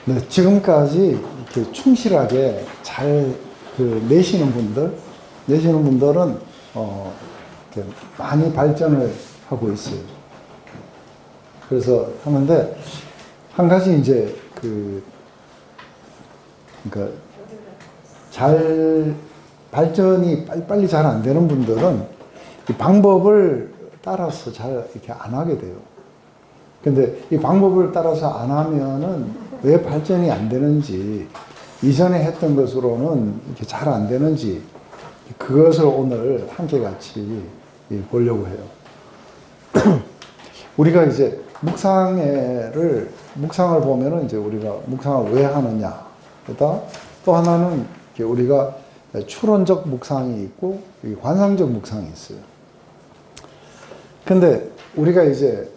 네, 지금까지 이렇게 충실하게 잘 내시는 분들은, 이렇게 많이 발전을 하고 있어요. 그래서 하는데, 한 가지 이제, 그러니까, 발전이 빨리 잘 안 되는 분들은 이 방법을 따라서 잘 이렇게 안 하게 돼요. 근데 이 방법을 따라서 안 하면은 왜 발전이 안 되는지, 이전에 했던 것으로는 이렇게 잘 안 되는지, 그것을 오늘 함께 같이 보려고 해요. 우리가 이제 묵상을 보면은 이제 우리가 묵상을 왜 하느냐. 또 하나는 우리가 추론적 묵상이 있고 관상적 묵상이 있어요. 근데 우리가 이제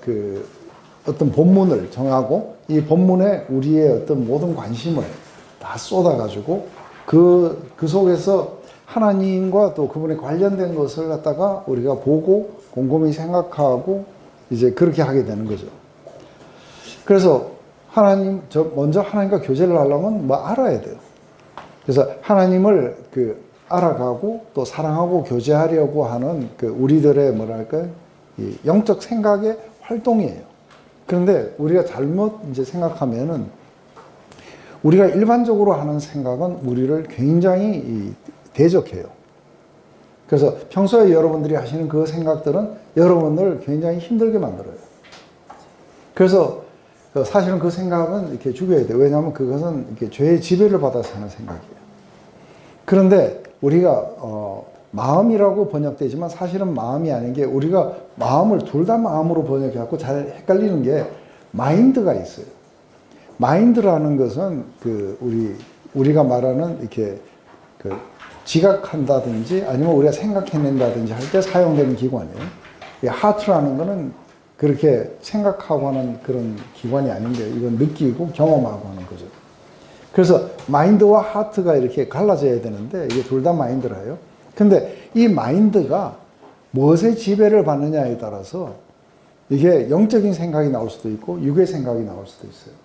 어떤 본문을 정하고 이 본문에 우리의 어떤 모든 관심을 다 쏟아가지고 그 속에서 하나님과 또 그분에 관련된 것을 갖다가 우리가 보고 곰곰이 생각하고 이제 그렇게 하게 되는 거죠. 그래서 먼저 하나님과 교제를 하려면 뭐 알아야 돼요. 그래서 하나님을 알아가고 또 사랑하고 교제하려고 하는 우리들의 이 영적 생각의 활동이에요. 그런데 우리가 잘못 이제 생각하면은 우리가 일반적으로 하는 생각은 우리를 굉장히 대적해요. 그래서 평소에 여러분들이 하시는 그 생각들은 여러분을 굉장히 힘들게 만들어요. 그래서 사실은 그 생각은 이렇게 죽여야 돼요. 왜냐하면 그것은 이렇게 죄의 지배를 받아서 하는 생각이에요. 그런데 우리가 마음이라고 번역되지만 사실은 마음이 아닌 게 우리가 마음을 둘 다 마음으로 번역해갖고 잘 헷갈리는 게 마인드가 있어요. 마인드라는 것은 우리가 말하는 이렇게 지각한다든지 아니면 우리가 생각해낸다든지 할 때 사용되는 기관이에요. 하트라는 거는 그렇게 생각하고 하는 그런 기관이 아닌데 이건 느끼고 경험하고 하는 거죠. 그래서 마인드와 하트가 이렇게 갈라져야 되는데 이게 둘 다 마인드라요. 근데 이 마인드가 무엇의 지배를 받느냐에 따라서 이게 영적인 생각이 나올 수도 있고 육의 생각이 나올 수도 있어요.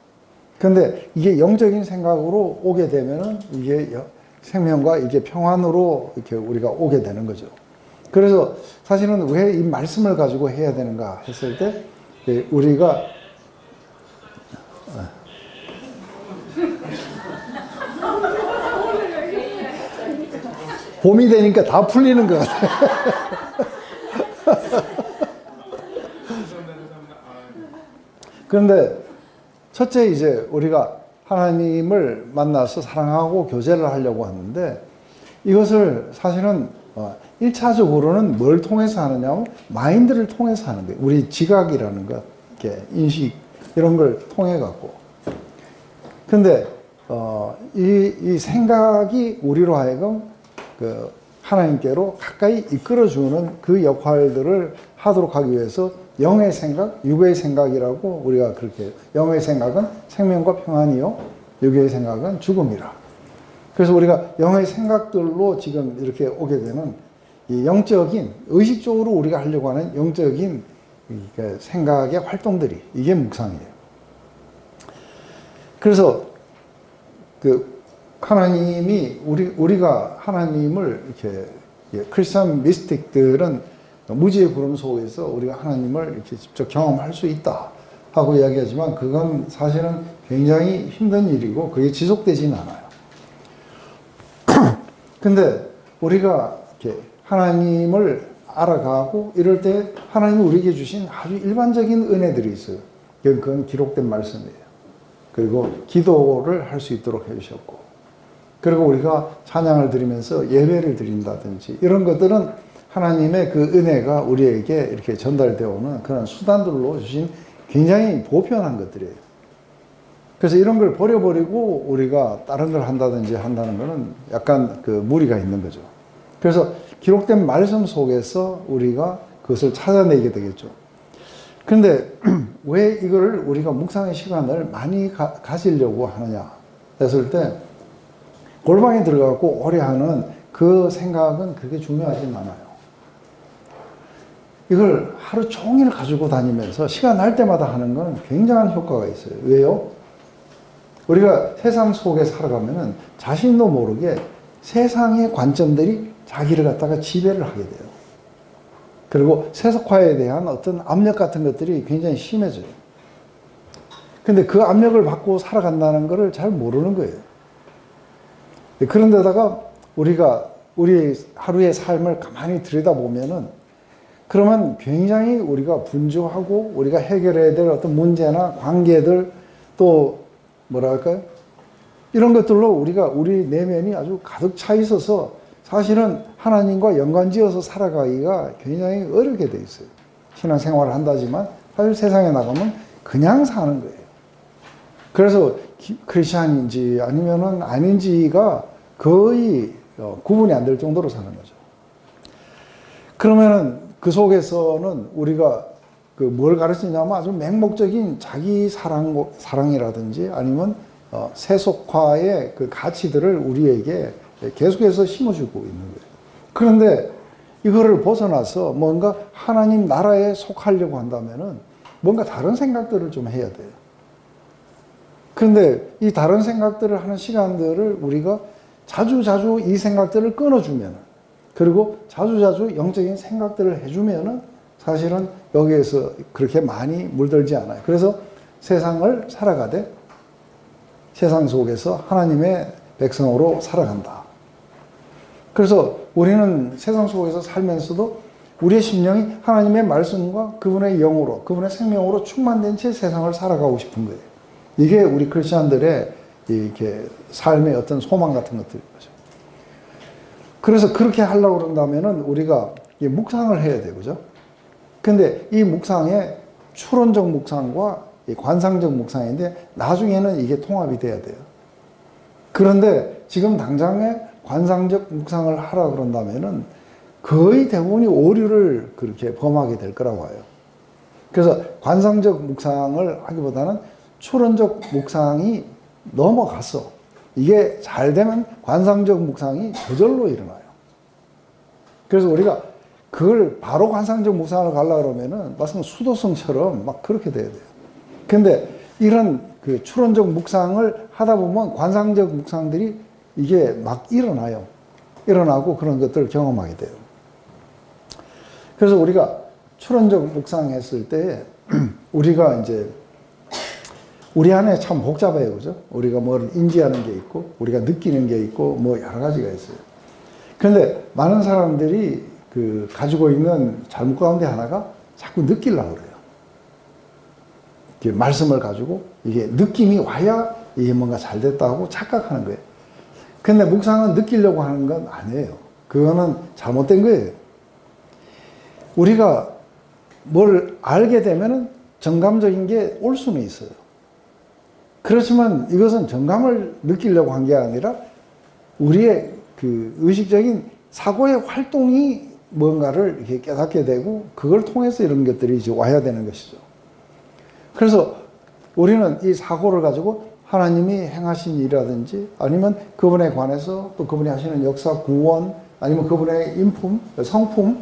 근데 이게 영적인 생각으로 오게 되면은 이게 생명과 이게 평안으로 이렇게 우리가 오게 되는 거죠. 그래서 사실은 왜 이 말씀을 가지고 해야 되는가 했을 때 우리가 봄이 되니까 다 풀리는 것 같아요. 그런데 첫째 이제 우리가 하나님을 만나서 사랑하고 교제를 하려고 하는데 이것을 사실은 1차적으로는 뭘 통해서 하느냐면 마인드를 통해서 하는 거예요. 우리 지각이라는 것, 이렇게 인식 이런 걸 통해 갖고. 근데 이 생각이 우리로 하여금 하나님께로 가까이 이끌어주는 그 역할들을 하도록 하기 위해서 영의 생각, 육의 생각이라고 우리가 그렇게 해요. 영의 생각은 생명과 평안이요, 육의 생각은 죽음이라. 그래서 우리가 영의 생각들로 지금 이렇게 오게 되는 이 영적인, 의식적으로 우리가 하려고 하는 영적인 생각의 활동들이, 이게 묵상이에요. 그래서 하나님이, 우리가 하나님을 이렇게, 크리스천 미스틱들은 무지의 구름 속에서 우리가 하나님을 이렇게 직접 경험할 수 있다 하고 이야기하지만 그건 사실은 굉장히 힘든 일이고 그게 지속되지는 않아요. 근데 우리가 이렇게 하나님을 알아가고 이럴 때 하나님이 우리에게 주신 아주 일반적인 은혜들이 있어요. 그건 기록된 말씀이에요. 그리고 기도를 할 수 있도록 해주셨고, 그리고 우리가 찬양을 드리면서 예배를 드린다든지 이런 것들은 하나님의 그 은혜가 우리에게 이렇게 전달되어 오는 그런 수단들로 주신 굉장히 보편한 것들이에요. 그래서 이런 걸 버려버리고 우리가 다른 걸 한다든지 한다는 것은 약간 무리가 있는 거죠. 그래서 기록된 말씀 속에서 우리가 그것을 찾아내게 되겠죠. 그런데 왜 이거를 우리가 묵상의 시간을 많이 가지려고 하느냐 했을 때 골방에 들어가고 오래 하는 그 생각은 그렇게 중요하진 않아요. 이걸 하루 종일 가지고 다니면서 시간 날 때마다 하는 건 굉장한 효과가 있어요. 왜요? 우리가 세상 속에 살아가면은 자신도 모르게 세상의 관점들이 자기를 갖다가 지배를 하게 돼요. 그리고 세속화에 대한 어떤 압력 같은 것들이 굉장히 심해져요. 근데 그 압력을 받고 살아간다는 것을 잘 모르는 거예요. 그런데다가 우리가 우리 하루의 삶을 가만히 들여다보면은 그러면 굉장히 우리가 분주하고 우리가 해결해야 될 어떤 문제나 관계들 또 뭐랄까요? 이런 것들로 우리가 우리 내면이 아주 가득 차 있어서 사실은 하나님과 연관지어서 살아가기가 굉장히 어렵게 돼 있어요. 신앙생활을 한다지만 사실 세상에 나가면 그냥 사는 거예요. 그래서 크리스찬인지 아니면은 아닌지가 거의 구분이 안 될 정도로 사는 거죠. 그러면은 그 속에서는 우리가 그 뭘 가르치냐면 아주 맹목적인 자기 사랑이라든지 아니면 세속화의 그 가치들을 우리에게 계속해서 심어주고 있는 거예요. 그런데 이거를 벗어나서 뭔가 하나님 나라에 속하려고 한다면은 뭔가 다른 생각들을 좀 해야 돼요. 그런데 이 다른 생각들을 하는 시간들을 우리가 자주자주 이 생각들을 끊어주면은 그리고 자주자주 영적인 생각들을 해주면은 사실은 여기에서 그렇게 많이 물들지 않아요. 그래서 세상을 살아가되 세상 속에서 하나님의 백성으로 살아간다. 그래서 우리는 세상 속에서 살면서도 우리의 심령이 하나님의 말씀과 그분의 영으로, 그분의 생명으로 충만된 채 세상을 살아가고 싶은 거예요. 이게 우리 크리스천들의 이렇게 삶의 어떤 소망 같은 것들인 거죠. 그래서 그렇게 하려고 그런다면은 우리가 묵상을 해야 되고, 그죠? 근데 이 묵상에 추론적 묵상과 관상적 묵상인데 나중에는 이게 통합이 돼야 돼요. 그런데 지금 당장에 관상적 묵상을 하라 그런다면은 거의 대부분이 오류를 그렇게 범하게 될 거라고 봐요. 그래서 관상적 묵상을 하기보다는 추론적 묵상이 넘어갔어. 이게 잘 되면 관상적 묵상이 저절로 일어나요. 그래서 우리가 그걸 바로 관상적 묵상을 가려고 그러면은 마치 수도성처럼 막 그렇게 돼야 돼요. 근데 이런 그 추론적 묵상을 하다 보면 관상적 묵상들이 이게 막 일어나요. 일어나고 그런 것들을 경험하게 돼요. 그래서 우리가 추론적 묵상했을 때 우리가 이제 우리 안에 참 복잡해요. 그죠? 우리가 뭘 인지하는 게 있고 우리가 느끼는 게 있고 뭐 여러 가지가 있어요. 그런데 많은 사람들이 그 가지고 있는 잘못 가운데 하나가 자꾸 느끼려고 그래요. 말씀을 가지고 이게 느낌이 와야 이게 뭔가 잘 됐다고 착각하는 거예요. 근데 묵상은 느끼려고 하는 건 아니에요. 그거는 잘못된 거예요. 우리가 뭘 알게 되면은 정감적인 게 올 수는 있어요. 그렇지만 이것은 정감을 느끼려고 한 게 아니라 우리의 그 의식적인 사고의 활동이 뭔가를 이렇게 깨닫게 되고 그걸 통해서 이런 것들이 이제 와야 되는 것이죠. 그래서 우리는 이 사고를 가지고 하나님이 행하신 일이라든지 아니면 그분에 관해서 또 그분이 하시는 역사, 구원 아니면 그분의 인품, 성품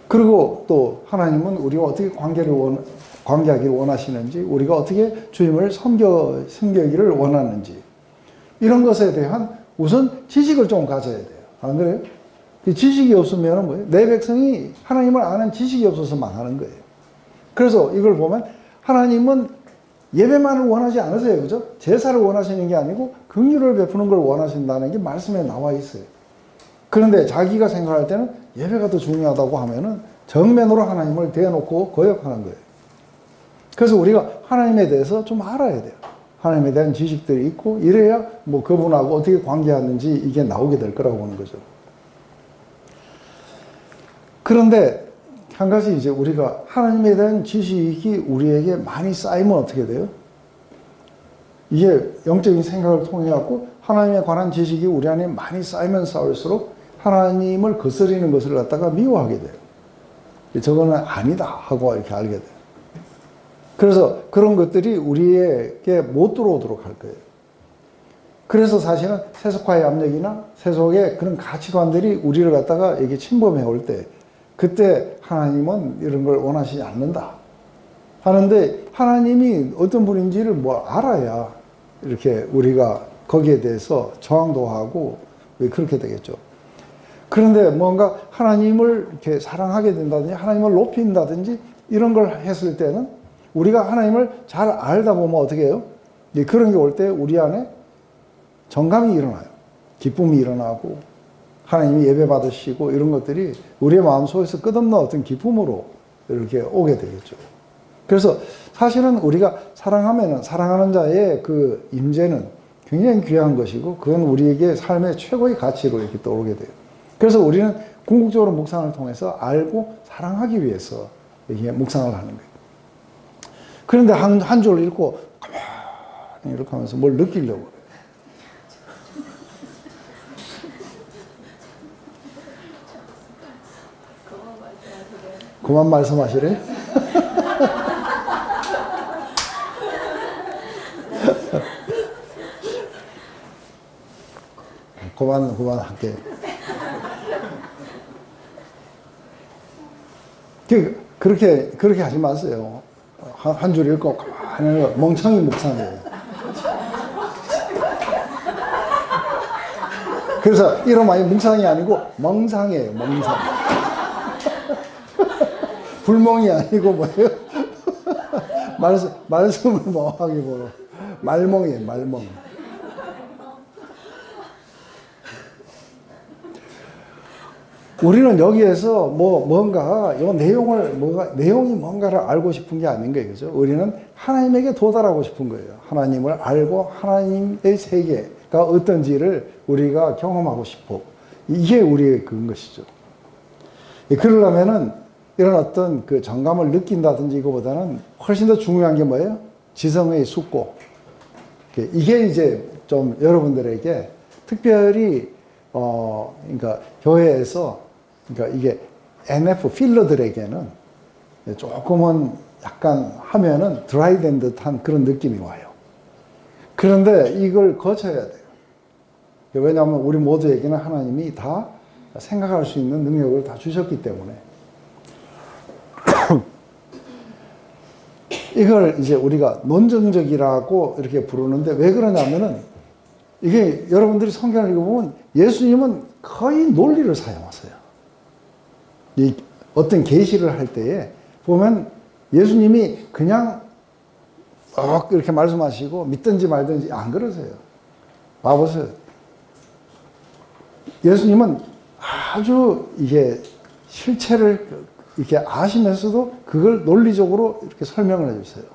그리고 또 하나님은 우리와 어떻게 관계하기를 원하시는지 우리가 어떻게 주님을 섬기기를 원하는지 이런 것에 대한 우선 지식을 좀 가져야 돼요. 안 그래요? 그 지식이 없으면 뭐예요? 내 백성이 하나님을 아는 지식이 없어서 망하는 거예요. 그래서 이걸 보면 하나님은 예배만을 원하지 않으세요. 그죠? 제사를 원하시는 게 아니고 긍휼을 베푸는 걸 원하신다는 게 말씀에 나와 있어요. 그런데 자기가 생각할 때는 예배가 더 중요하다고 하면은 정면으로 하나님을 대놓고 거역하는 거예요. 그래서 우리가 하나님에 대해서 좀 알아야 돼요. 하나님에 대한 지식들이 있고 이래야 뭐 그분하고 어떻게 관계하는지 이게 나오게 될 거라고 보는 거죠. 그런데 한 가지 이제 우리가 하나님에 대한 지식이 우리에게 많이 쌓이면 어떻게 돼요? 이게 영적인 생각을 통해 갖고 하나님에 관한 지식이 우리 안에 많이 쌓이면 쌓일수록 하나님을 거스리는 것을 갖다가 미워하게 돼요. 저거는 아니다 하고 이렇게 알게 돼요. 그래서 그런 것들이 우리에게 못 들어오도록 할 거예요. 그래서 사실은 세속화의 압력이나 세속의 그런 가치관들이 우리를 갖다가 이게 침범해 올 때 그때 하나님은 이런 걸 원하시지 않는다 하는데 하나님이 어떤 분인지를 뭐 알아야 이렇게 우리가 거기에 대해서 저항도 하고 그렇게 되겠죠. 그런데 뭔가 하나님을 이렇게 사랑하게 된다든지 하나님을 높인다든지 이런 걸 했을 때는 우리가 하나님을 잘 알다 보면 어떻게 해요? 그런 게 올 때 우리 안에 정감이 일어나요. 기쁨이 일어나고 하나님이 예배 받으시고 이런 것들이 우리의 마음속에서 끝없는 어떤 기쁨으로 이렇게 오게 되겠죠. 그래서 사실은 우리가 사랑하면은 사랑하는 자의 그 임재는 굉장히 귀한 것이고 그건 우리에게 삶의 최고의 가치로 이렇게 떠오르게 돼요. 그래서 우리는 궁극적으로 묵상을 통해서 알고 사랑하기 위해서 이게 묵상을 하는 거예요. 그런데 한 줄 읽고 가만히 이렇게 하면서 뭘 느끼려고 그래요. 그만 말씀하시래? 그만할게. 그렇게 하지 마세요. 한 줄 읽고 가만히 멍청이 묵상해요. 그래서 이름이 묵상이 아니고 멍상이에요. 멍상. 불멍이 아니고 뭐예요? 말씀을 멍하게 보러. 말멍이에요. 말멍. 우리는 여기에서 내용이 뭔가를 알고 싶은 게 아닌 거예요. 그죠? 우리는 하나님에게 도달하고 싶은 거예요. 하나님을 알고 하나님의 세계가 어떤지를 우리가 경험하고 싶어. 이게 우리의 그런 것이죠. 그러려면은 이런 어떤 그 정감을 느낀다든지 이거보다는 훨씬 더 중요한 게 뭐예요? 지성의 숙고. 이게 이제 좀 여러분들에게 특별히 그러니까 교회에서 그러니까 이게 NF 필러들에게는 조금은 약간 하면은 드라이 된 듯한 그런 느낌이 와요. 그런데 이걸 거쳐야 돼요. 왜냐하면 우리 모두에게는 하나님이 다 생각할 수 있는 능력을 다 주셨기 때문에 이걸 이제 우리가 논증적이라고 이렇게 부르는데 왜 그러냐면은 이게 여러분들이 성경을 읽어보면 예수님은 거의 논리를 사용하세요. 이 어떤 계시를 할 때에 보면 예수님이 그냥 이렇게 말씀하시고 믿든지 말든지 안 그러세요. 봐보세요. 예수님은 아주 이게 실체를 이렇게 아시면서도 그걸 논리적으로 이렇게 설명을 해주세요.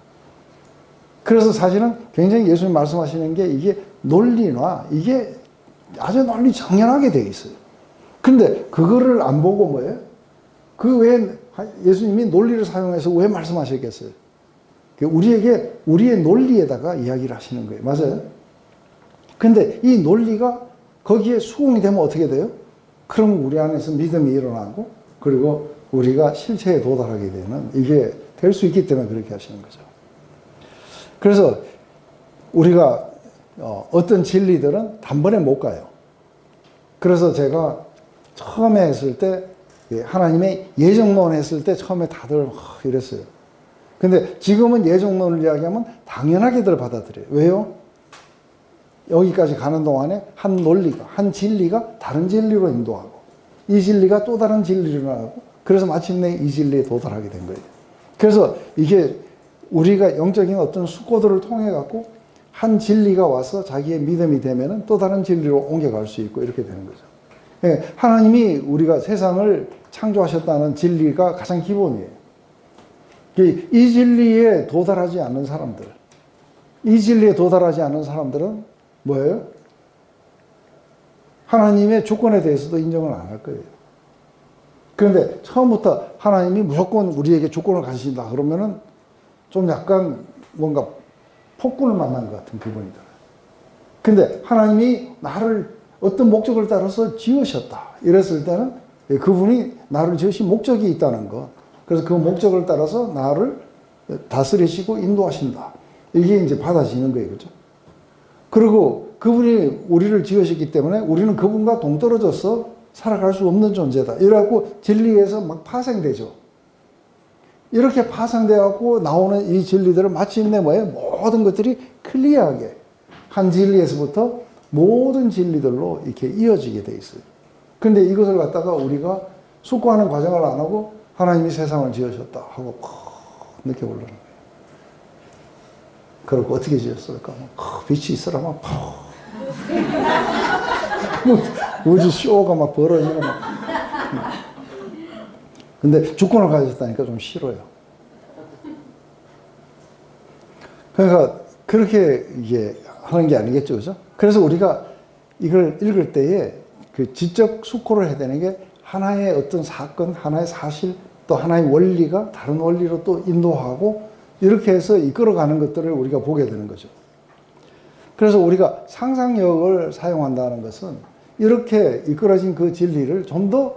그래서 사실은 굉장히 예수님 말씀하시는 게 이게 논리나 이게 아주 논리 정연하게 되어 있어요. 근데 그거를 안 보고 뭐예요? 그 외에 예수님이 논리를 사용해서 왜 말씀하셨겠어요? 우리에게 우리의 논리에다가 이야기를 하시는 거예요. 맞아요? 근데 이 논리가 거기에 수긍이 되면 어떻게 돼요? 그럼 우리 안에서 믿음이 일어나고 그리고 우리가 실체에 도달하게 되는 이게 될 수 있기 때문에 그렇게 하시는 거죠. 그래서 우리가 어떤 진리들은 단번에 못 가요. 그래서 제가 처음에 했을 때 하나님의 예정론 했을 때 처음에 다들 이랬어요. 근데 지금은 예정론을 이야기하면 당연하게들 받아들여요. 왜요? 여기까지 가는 동안에 한 논리가, 한 진리가 다른 진리로 인도하고 이 진리가 또 다른 진리로 나가고 그래서 마침내 이 진리에 도달하게 된 거예요. 그래서 이게 우리가 영적인 어떤 숙고들을 통해 갖고 한 진리가 와서 자기의 믿음이 되면은 또 다른 진리로 옮겨갈 수 있고 이렇게 되는 거죠. 하나님이 우리가 세상을 창조하셨다는 진리가 가장 기본이에요. 이 진리에 도달하지 않는 사람들, 이 진리에 도달하지 않는 사람들은 뭐예요? 하나님의 주권에 대해서도 인정을 안 할 거예요. 그런데 처음부터 하나님이 무조건 우리에게 주권을 가지신다 그러면은 좀 약간 뭔가 폭군을 만난 것 같은 기분이 들어요. 근데 하나님이 나를 어떤 목적을 따라서 지으셨다 이랬을 때는 그분이 나를 지으신 목적이 있다는 것, 그래서 그 목적을 따라서 나를 다스리시고 인도하신다, 이게 이제 받아지는 거예요. 그렇죠? 그리고 그분이 우리를 지으셨기 때문에 우리는 그분과 동떨어져서 살아갈 수 없는 존재다 이래갖고 진리에서 막 파생되죠. 이렇게 파생되어갖고 나오는 이 진리들을 마침내 뭐예요? 모든 것들이 클리어하게 한 진리에서부터 모든 진리들로 이렇게 이어지게 돼 있어요. 그런데 이것을 갖다가 우리가 숙고하는 과정을 안 하고 하나님이 세상을 지으셨다 하고 늦게 올라오는 거예요. 그리고 어떻게 지었을까? 빛이 있으라 막 우주 쇼가 막 벌어지고 막. 근데 주권을 가졌다니까 좀 싫어요. 그러니까 그렇게 이게 하는 게 아니겠죠, 그죠? 그래서 우리가 이걸 읽을 때에 그 지적 숙고를 해야 되는 게 하나의 어떤 사건, 하나의 사실, 또 하나의 원리가 다른 원리로 또 인도하고 이렇게 해서 이끌어가는 것들을 우리가 보게 되는 거죠. 그래서 우리가 상상력을 사용한다는 것은 이렇게 이끌어진 그 진리를 좀 더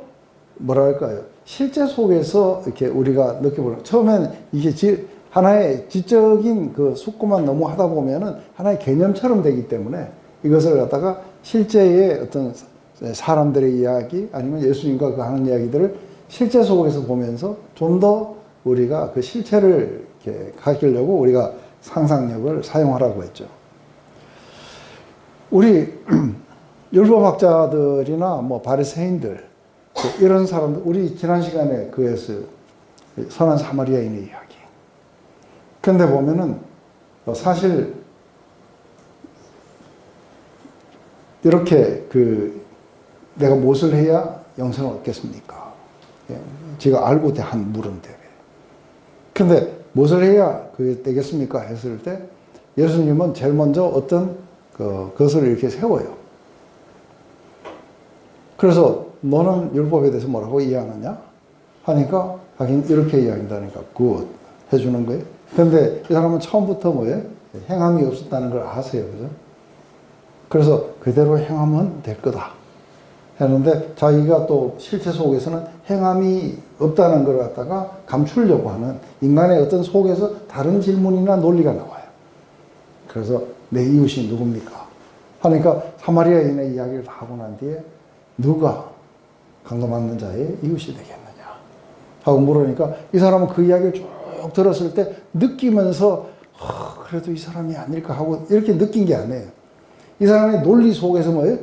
뭐랄까요? 실제 속에서 이렇게 우리가 느껴보는, 처음엔 이게 하나의 지적인 그 숙고만 너무 하다 보면은 하나의 개념처럼 되기 때문에 이것을 갖다가 실제의 어떤 사람들의 이야기 아니면 예수님과 그 하는 이야기들을 실제 속에서 보면서 좀 더 우리가 그 실체를 이렇게 가지려고 우리가 상상력을 사용하라고 했죠. 우리 율법학자들이나 뭐 바리새인들 이런 사람들, 우리 지난 시간에 그에서 선한 사마리아인의 이야기. 그런데 보면은 사실 이렇게 내가 무엇을 해야 영생을 얻겠습니까? 제가 알고 한 물은데. 그런데 무엇을 해야 그게 되겠습니까? 했을 때 예수님은 제일 먼저 어떤 그것을 이렇게 세워요. 그래서 너는 율법에 대해서 뭐라고 이해하느냐? 하니까 하긴 이렇게 이야기한다니까 굿 해주는 거예요. 그런데 이 사람은 처음부터 뭐예요? 행함이 없었다는 걸 아세요. 그죠? 그래서 그대로 행하면 될 거다. 했는데 자기가 또 실체 속에서는 행함이 없다는 걸 갖다가 감추려고 하는 인간의 어떤 속에서 다른 질문이나 논리가 나와요. 그래서 내 이웃이 누굽니까? 하니까 사마리아인의 이야기를 다 하고 난 뒤에 누가 강도받는 자의 이웃이 되겠느냐 하고 물으니까 이 사람은 그 이야기를 쭉 들었을 때 느끼면서 그래도 이 사람이 아닐까 하고 이렇게 느낀 게 아니에요. 이 사람의 논리 속에서 뭐예요?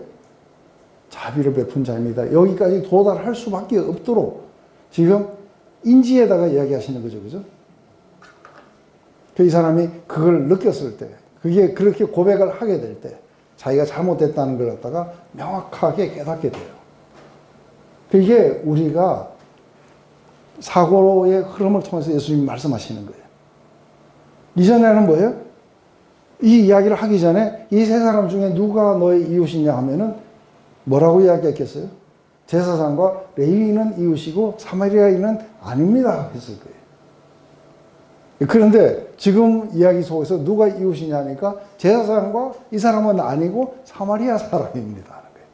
자비를 베푼 자입니다. 여기까지 도달할 수밖에 없도록 지금 인지에다가 이야기하시는 거죠. 그죠? 이 사람이 그걸 느꼈을 때, 그게 그렇게 고백을 하게 될 때, 자기가 잘못됐다는 걸 갖다가 명확하게 깨닫게 돼요. 이게 우리가 사고의 흐름을 통해서 예수님이 말씀하시는 거예요. 이전에는 뭐예요? 이 이야기를 하기 전에 이 세 사람 중에 누가 너의 이웃이냐 하면은 뭐라고 이야기했겠어요? 제사장과 레위인은 이웃이고 사마리아인은 아닙니다 했을 거예요. 그런데 지금 이야기 속에서 누가 이웃이냐 하니까 제사장과 이 사람은 아니고 사마리아 사람입니다 하는 거예요.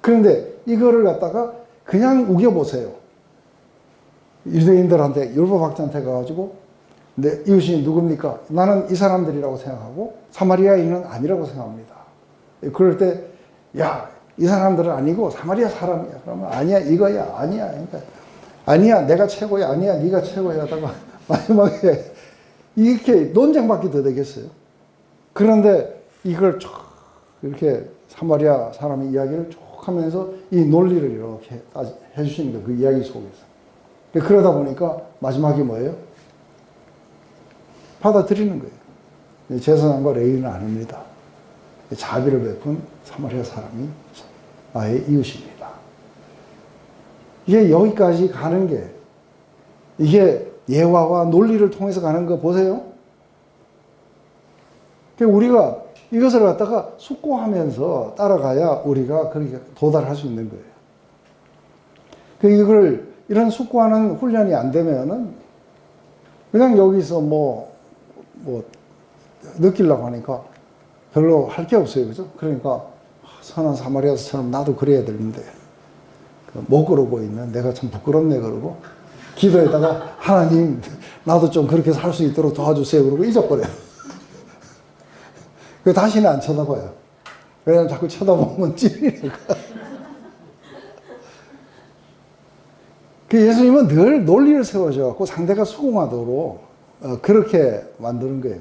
그런데 이거를 갖다가 그냥 우겨보세요. 유대인들한테, 율법학자한테 가가지고 내 이웃이 누굽니까? 나는 이 사람들이라고 생각하고 사마리아인은 아니라고 생각합니다. 그럴 때 야, 이 사람들은 아니고 사마리아 사람이야. 그러면 아니야, 이거야, 아니야. 그러니까 아니야, 내가 최고야, 아니야, 네가 최고야 하다가 마지막에 이렇게 논쟁밖에 더 되겠어요. 그런데 이걸 쭉 이렇게 사마리아 사람의 이야기를 쭉 하면서 이 논리를 이렇게 해주시는 거예요. 그 이야기 속에서. 그러다 보니까 마지막이 뭐예요? 받아들이는 거예요. 제사장과 레위인은 아닙니다. 자비를 베푼 사마리아 사람이 나의 이웃입니다. 이게 여기까지 가는 게, 이게 예화와 논리를 통해서 가는 거 보세요. 우리가 이것을 갖다가 숙고하면서 따라가야 우리가 그렇게 도달할 수 있는 거예요. 이런 숙고하는 훈련이 안 되면은 그냥 여기서 느끼려고 하니까 별로 할 게 없어요. 그죠? 그러니까 선한 사마리아처럼 나도 그래야 되는데 못 그러고 있는 내가 참 부끄럽네 그러고 기도에다가 하나님 나도 좀 그렇게 살 수 있도록 도와주세요 그러고 잊어버려요. 다시는 안 쳐다봐요. 왜냐면 자꾸 쳐다보면 찔리니까. 예수님은 늘 논리를 세워줘갖고 상대가 수긍하도록 그렇게 만드는 거예요.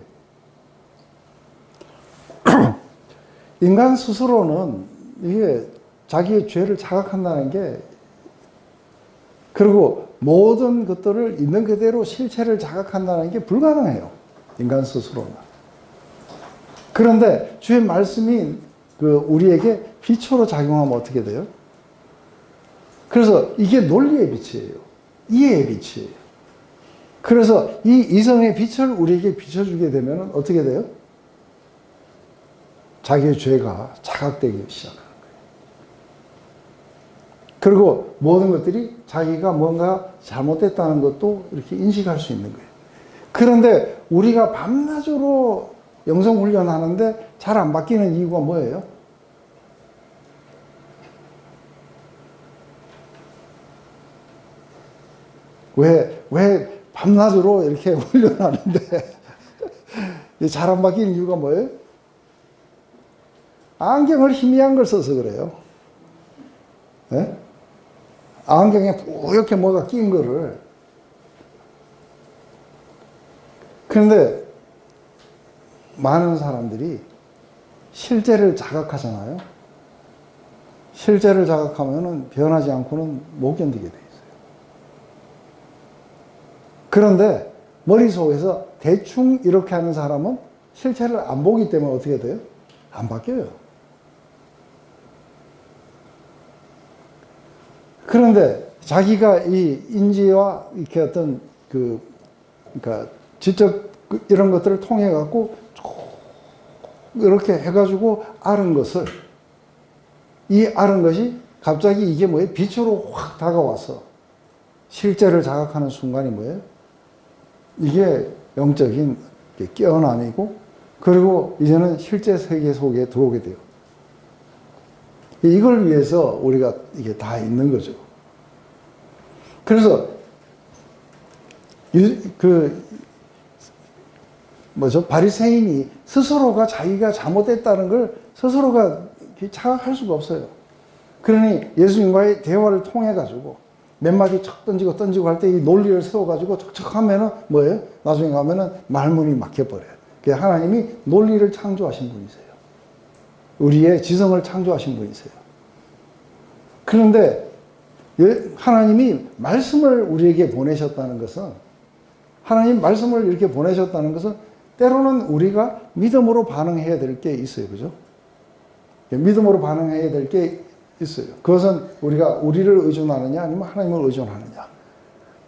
인간 스스로는 이게 자기의 죄를 자각한다는 게, 그리고 모든 것들을 있는 그대로 실체를 자각한다는 게 불가능해요. 인간 스스로는. 그런데 주의 말씀이 우리에게 빛으로 작용하면 어떻게 돼요? 그래서 이게 논리의 빛이에요. 이해의 빛이에요. 그래서 이 이성의 빛을 우리에게 비춰주게 되면 어떻게 돼요? 자기의 죄가 자각되기 시작하는 거예요. 그리고 모든 것들이 자기가 뭔가 잘못됐다는 것도 이렇게 인식할 수 있는 거예요. 그런데 우리가 밤낮으로 영성훈련하는데 잘 안 바뀌는 이유가 뭐예요? 왜 밤낮으로 이렇게 훈련하는데 잘 안 바뀌는 이유가 뭐예요? 안경을 희미한 걸 써서 그래요. 네? 안경에 뿌옇게 뭐가 낀 거를. 그런데 많은 사람들이 실제를 자각하잖아요. 실제를 자각하면은 변하지 않고는 못 견디게 돼 있어요. 그런데 머릿속에서 대충 이렇게 하는 사람은 실체를 안 보기 때문에 어떻게 돼요? 안 바뀌어요. 그런데 자기가 이 인지와 이렇게 어떤 그러니까 지적 이런 것들을 통해 갖고 이렇게 해가지고 아는 것을, 이 아는 것이 갑자기 이게 뭐예요? 빛으로 확 다가와서 실제를 자각하는 순간이 뭐예요? 이게 영적인 깨어남이고, 그리고 이제는 실제 세계 속에 들어오게 돼요. 이걸 위해서 우리가 이게 다 있는 거죠. 그래서 바리새인이 스스로가 자기가 잘못됐다는 걸 스스로가 자각할 수가 없어요. 그러니 예수님과의 대화를 통해 가지고 몇 마디 척 던지고 할 때 이 논리를 세워가지고 척척 하면은 뭐예요? 나중에 가면은 말문이 막혀버려요. 하나님이 논리를 창조하신 분이세요. 우리의 지성을 창조하신 분이세요. 그런데 하나님이 말씀을 우리에게 보내셨다는 것은, 하나님 말씀을 이렇게 보내셨다는 것은 때로는 우리가 믿음으로 반응해야 될 게 있어요. 그죠? 믿음으로 반응해야 될 게 있어요. 그것은 우리가 우리를 의존하느냐 아니면 하나님을 의존하느냐.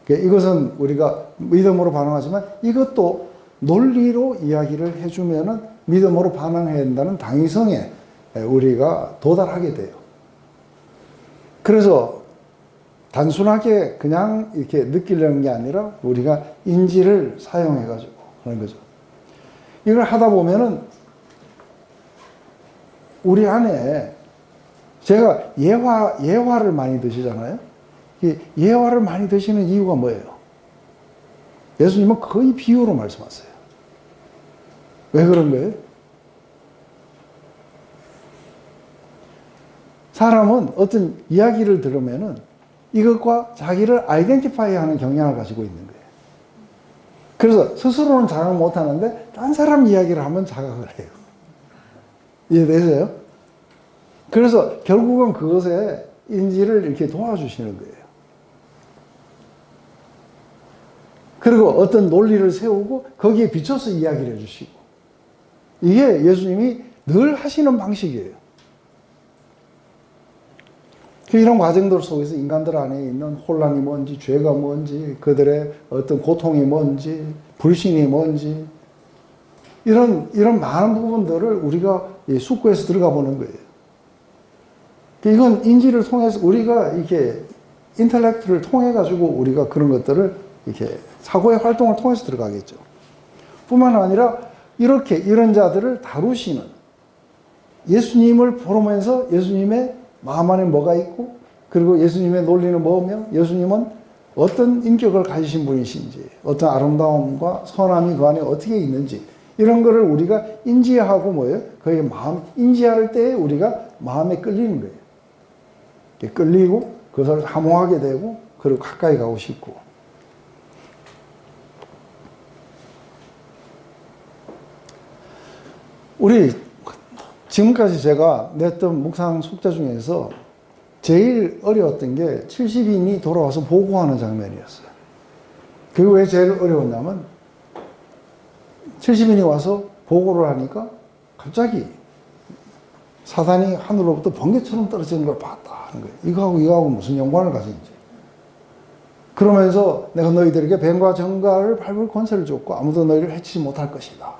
이것은 우리가 믿음으로 반응하지만 이것도 논리로 이야기를 해주면은 믿음으로 반응해야 된다는 당위성에 우리가 도달하게 돼요. 그래서 단순하게 그냥 이렇게 느끼려는 게 아니라 우리가 인지를 사용해가지고 그런 거죠. 이걸 하다 보면은 우리 안에, 제가 예화를 많이 드시잖아요. 예화를 많이 드시는 이유가 뭐예요? 예수님은 거의 비유로 말씀하세요. 왜 그런 거예요? 사람은 어떤 이야기를 들으면은 이것과 자기를 아이덴티파이 하는 경향을 가지고 있는 거예요. 그래서 스스로는 자각을 못 하는데 딴 사람 이야기를 하면 자각을 해요. 이해되세요? 그래서 결국은 그것에 인지를 이렇게 도와주시는 거예요. 그리고 어떤 논리를 세우고 거기에 비춰서 이야기를 해주시고, 이게 예수님이 늘 하시는 방식이에요. 이런 과정들 속에서 인간들 안에 있는 혼란이 뭔지, 죄가 뭔지, 그들의 어떤 고통이 뭔지, 불신이 뭔지, 이런 많은 부분들을 우리가 숙고해서 들어가 보는 거예요. 이건 인지를 통해서 우리가 이렇게 인텔렉트를 통해 가지고 우리가 그런 것들을 이렇게 사고의 활동을 통해서 들어가겠죠. 뿐만 아니라 이렇게 이런 자들을 다루시는, 예수님을 보면서 예수님의 마음 안에 뭐가 있고, 그리고 예수님의 논리는 뭐며, 예수님은 어떤 인격을 가지신 분이신지, 어떤 아름다움과 선함이 그 안에 어떻게 있는지, 이런 거를 우리가 인지하고 뭐예요? 그의 마음, 인지할 때에 우리가 마음에 끌리는 거예요. 끌리고 그것을 사모하게 되고, 그리고 가까이 가고 싶고. 우리 지금까지 제가 냈던 묵상 숙제 중에서 제일 어려웠던 게 70인이 돌아와서 보고하는 장면이었어요. 그게 왜 제일 어려웠냐면 70인이 와서 보고를 하니까 갑자기 사단이 하늘로부터 번개처럼 떨어지는 걸 봤다 하는 거예요. 이거하고 무슨 연관을 가진지. 그러면서 내가 너희들에게 뱀과 정갈을 밟을 권세를 줬고 아무도 너희를 해치지 못할 것이다.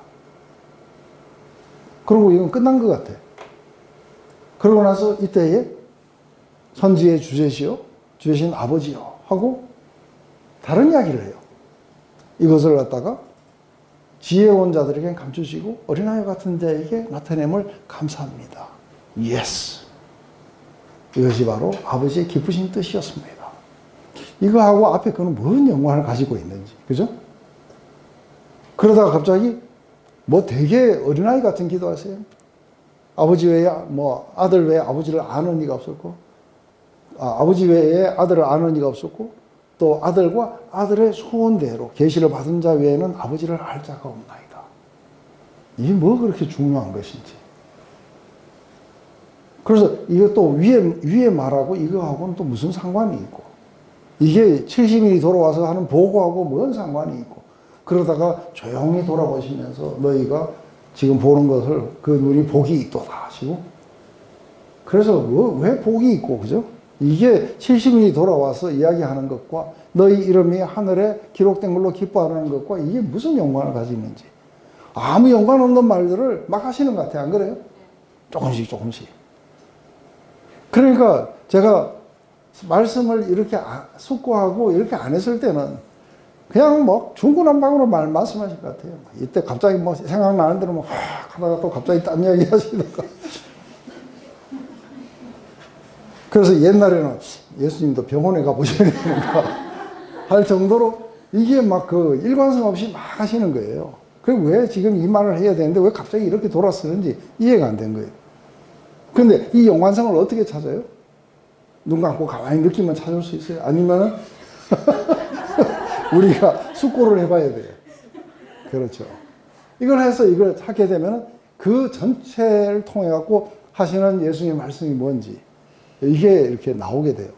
그리고 이건 끝난 것 같아. 그러고 나서 이때에 선지의 주제시요 주제신 아버지요 하고 다른 이야기를 해요. 이것을 갖다가 지혜로운 자들에게 감추시고 어린아이 같은 자에게 나타냄을 감사합니다. 예스. 이것이 바로 아버지의 기쁘신 뜻이었습니다. 이거하고 앞에 그는 무슨 연관을 가지고 있는지, 그죠? 그러다가 갑자기 뭐 되게 어린아이 같은 기도하세요. 아버지 외에 아들 외에 아버지를 아는 이가 없었고, 아버지 외에 아들을 아는 이가 없었고, 또 아들과 아들의 소원대로 계시를 받은 자 외에는 아버지를 알 자가 없나이다. 이게 뭐 그렇게 중요한 것인지. 그래서 이것도 위에 말하고 이거하고는 또 무슨 상관이 있고, 이게 70인이 돌아와서 하는 보고하고 뭔 상관이 있고, 그러다가 조용히 돌아보시면서 너희가 지금 보는 것을 그 눈이 복이 있도다 하시고, 그래서 왜 복이 있고, 그죠? 이게 70인이 돌아와서 이야기하는 것과 너희 이름이 하늘에 기록된 걸로 기뻐하는 것과 이게 무슨 연관을 가지는지 아무 연관 없는 말들을 막 하시는 것 같아요. 안 그래요? 조금씩. 그러니까 제가 말씀을 이렇게 숙고하고 이렇게 안 했을 때는 그냥 뭐 중구난방으로 말씀하실 것 같아요. 이때 갑자기 뭐 생각나는 대로 뭐 하다가 또 갑자기 딴 이야기 하시다가. 그래서 옛날에는 예수님도 병원에 가보셔야 되는가 할 정도로 이게 막 그 일관성 없이 막 하시는 거예요. 그리고 왜 지금 이 말을 해야 되는데 왜 갑자기 이렇게 돌아서는지 이해가 안 된 거예요. 그런데 이 연관성을 어떻게 찾아요? 눈 감고 가만히 느끼면 찾을 수 있어요? 아니면은 우리가 숙고를 해봐야 돼요. 그렇죠. 이걸 해서 이걸 찾게 되면 그 전체를 통해 갖고 하시는 예수님의 말씀이 뭔지 이게 이렇게 나오게 돼요.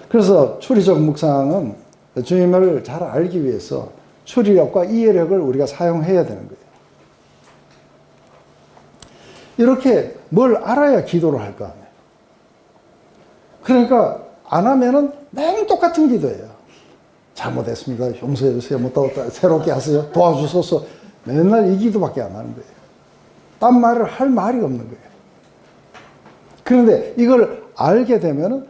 그래서 추리적 묵상은 주님을 잘 알기 위해서 추리력과 이해력을 우리가 사용해야 되는 거예요. 이렇게 뭘 알아야 기도를 할 거 아니에요. 그러니까 안 하면은 맨 똑같은 기도예요. 잘못했습니다. 용서해 주세요. 또 새롭게 하세요. 도와주소서. 맨날 이 기도밖에 안 하는 거예요. 딴 말을 할 말이 없는 거예요. 그런데 이걸 알게 되면은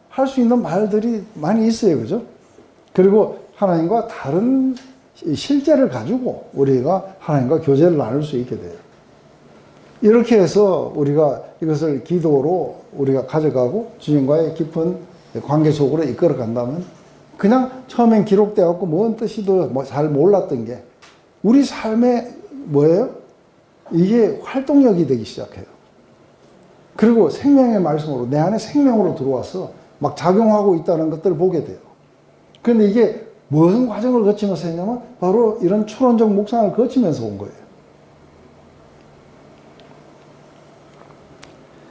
할 수 있는 말들이 많이 있어요. 그죠? 그리고 하나님과 다른 실제를 가지고 우리가 하나님과 교제를 나눌 수 있게 돼요. 이렇게 해서 우리가 이것을 기도로 우리가 가져가고 주님과의 깊은 관계 속으로 이끌어 간다면 그냥 처음엔 기록되어 갖고 뭔 뜻이도 잘 몰랐던 게 우리 삶에 뭐예요? 이게 활동력이 되기 시작해요. 그리고 생명의 말씀으로 내 안에 생명으로 들어와서 막 작용하고 있다는 것들을 보게 돼요. 그런데 이게 무슨 과정을 거치면서 했냐면 바로 이런 추론적 묵상을 거치면서 온 거예요.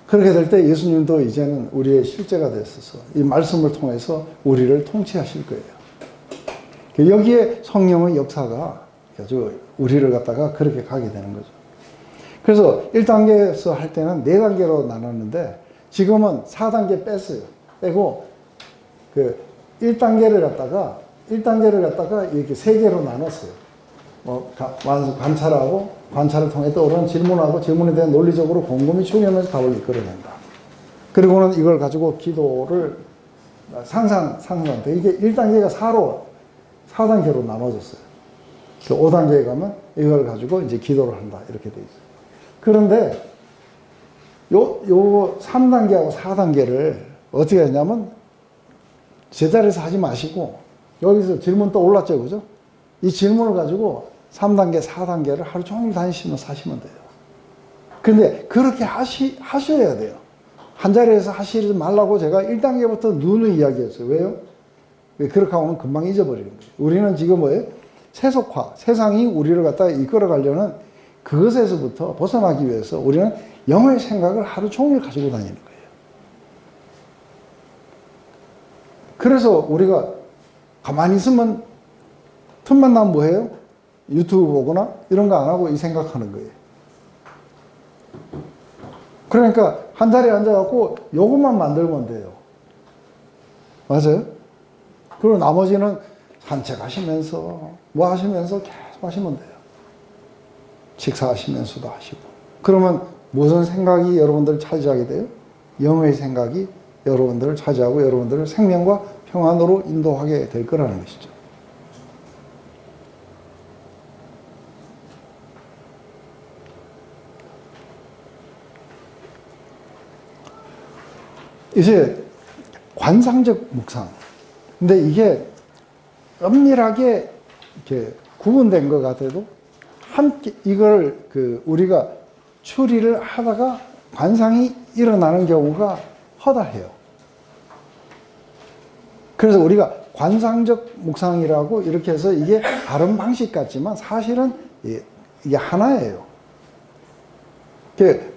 그렇게 될 때 예수님도 이제는 우리의 실제가 됐어서 이 말씀을 통해서 우리를 통치하실 거예요. 여기에 성령의 역사가 아주 우리를 갖다가 그렇게 가게 되는 거죠. 그래서 1단계에서 할 때는 4단계로 나눴는데 지금은 4단계 뺐어요. 빼고 그 1단계를 갖다가 이렇게 3개로 나눴어요. 관찰하고 관찰을 통해 떠오르는 질문하고 질문에 대한 논리적으로 곰곰이 추리하면서 답을 이끌어낸다. 그리고는 이걸 가지고 기도를 상상한다. 이게 1단계가 4단계로 나눠졌어요. 그 5단계에 가면 이걸 가지고 이제 기도를 한다. 이렇게 돼 있어요. 그런데 요 3단계하고 4단계를 어떻게 했냐면 제자리에서 하지 마시고 여기서 질문 또 올랐죠. 그죠? 이 질문을 가지고 3단계, 4단계를 하루 종일 다니시면서 하시면 돼요. 근데 그렇게 하셔야 돼요. 한 자리에서 하시지 말라고 제가 1단계부터 누누이 이야기했어요. 왜요? 그렇게 하면 금방 잊어버리는 거예요. 우리는 지금 뭐예요? 세속화, 세상이 우리를 갖다가 이끌어 가려는 그것에서부터 벗어나기 위해서 우리는 영의 생각을 하루 종일 가지고 다니는 거예요. 그래서 우리가 가만히 있으면 틈만 나면 뭐해요? 유튜브 보거나 이런 거 안 하고 이 생각하는 거예요. 그러니까 한 자리에 앉아갖고 요것만 만들면 돼요. 맞아요? 그리고 나머지는 산책하시면서 뭐 하시면서 계속 하시면 돼요. 식사하시면서도 하시고. 그러면 무슨 생각이 여러분들을 차지하게 돼요? 영의 생각이 여러분들을 차지하고 여러분들을 생명과 평안으로 인도하게 될 거라는 것이죠. 이제 관상적 묵상. 근데 이게 엄밀하게 이렇게 구분된 것 같아도 함께 이걸 우리가 추리를 하다가 관상이 일어나는 경우가 허다해요. 그래서 우리가 관상적 묵상이라고 이렇게 해서 이게 다른 방식 같지만 사실은 이게 하나예요.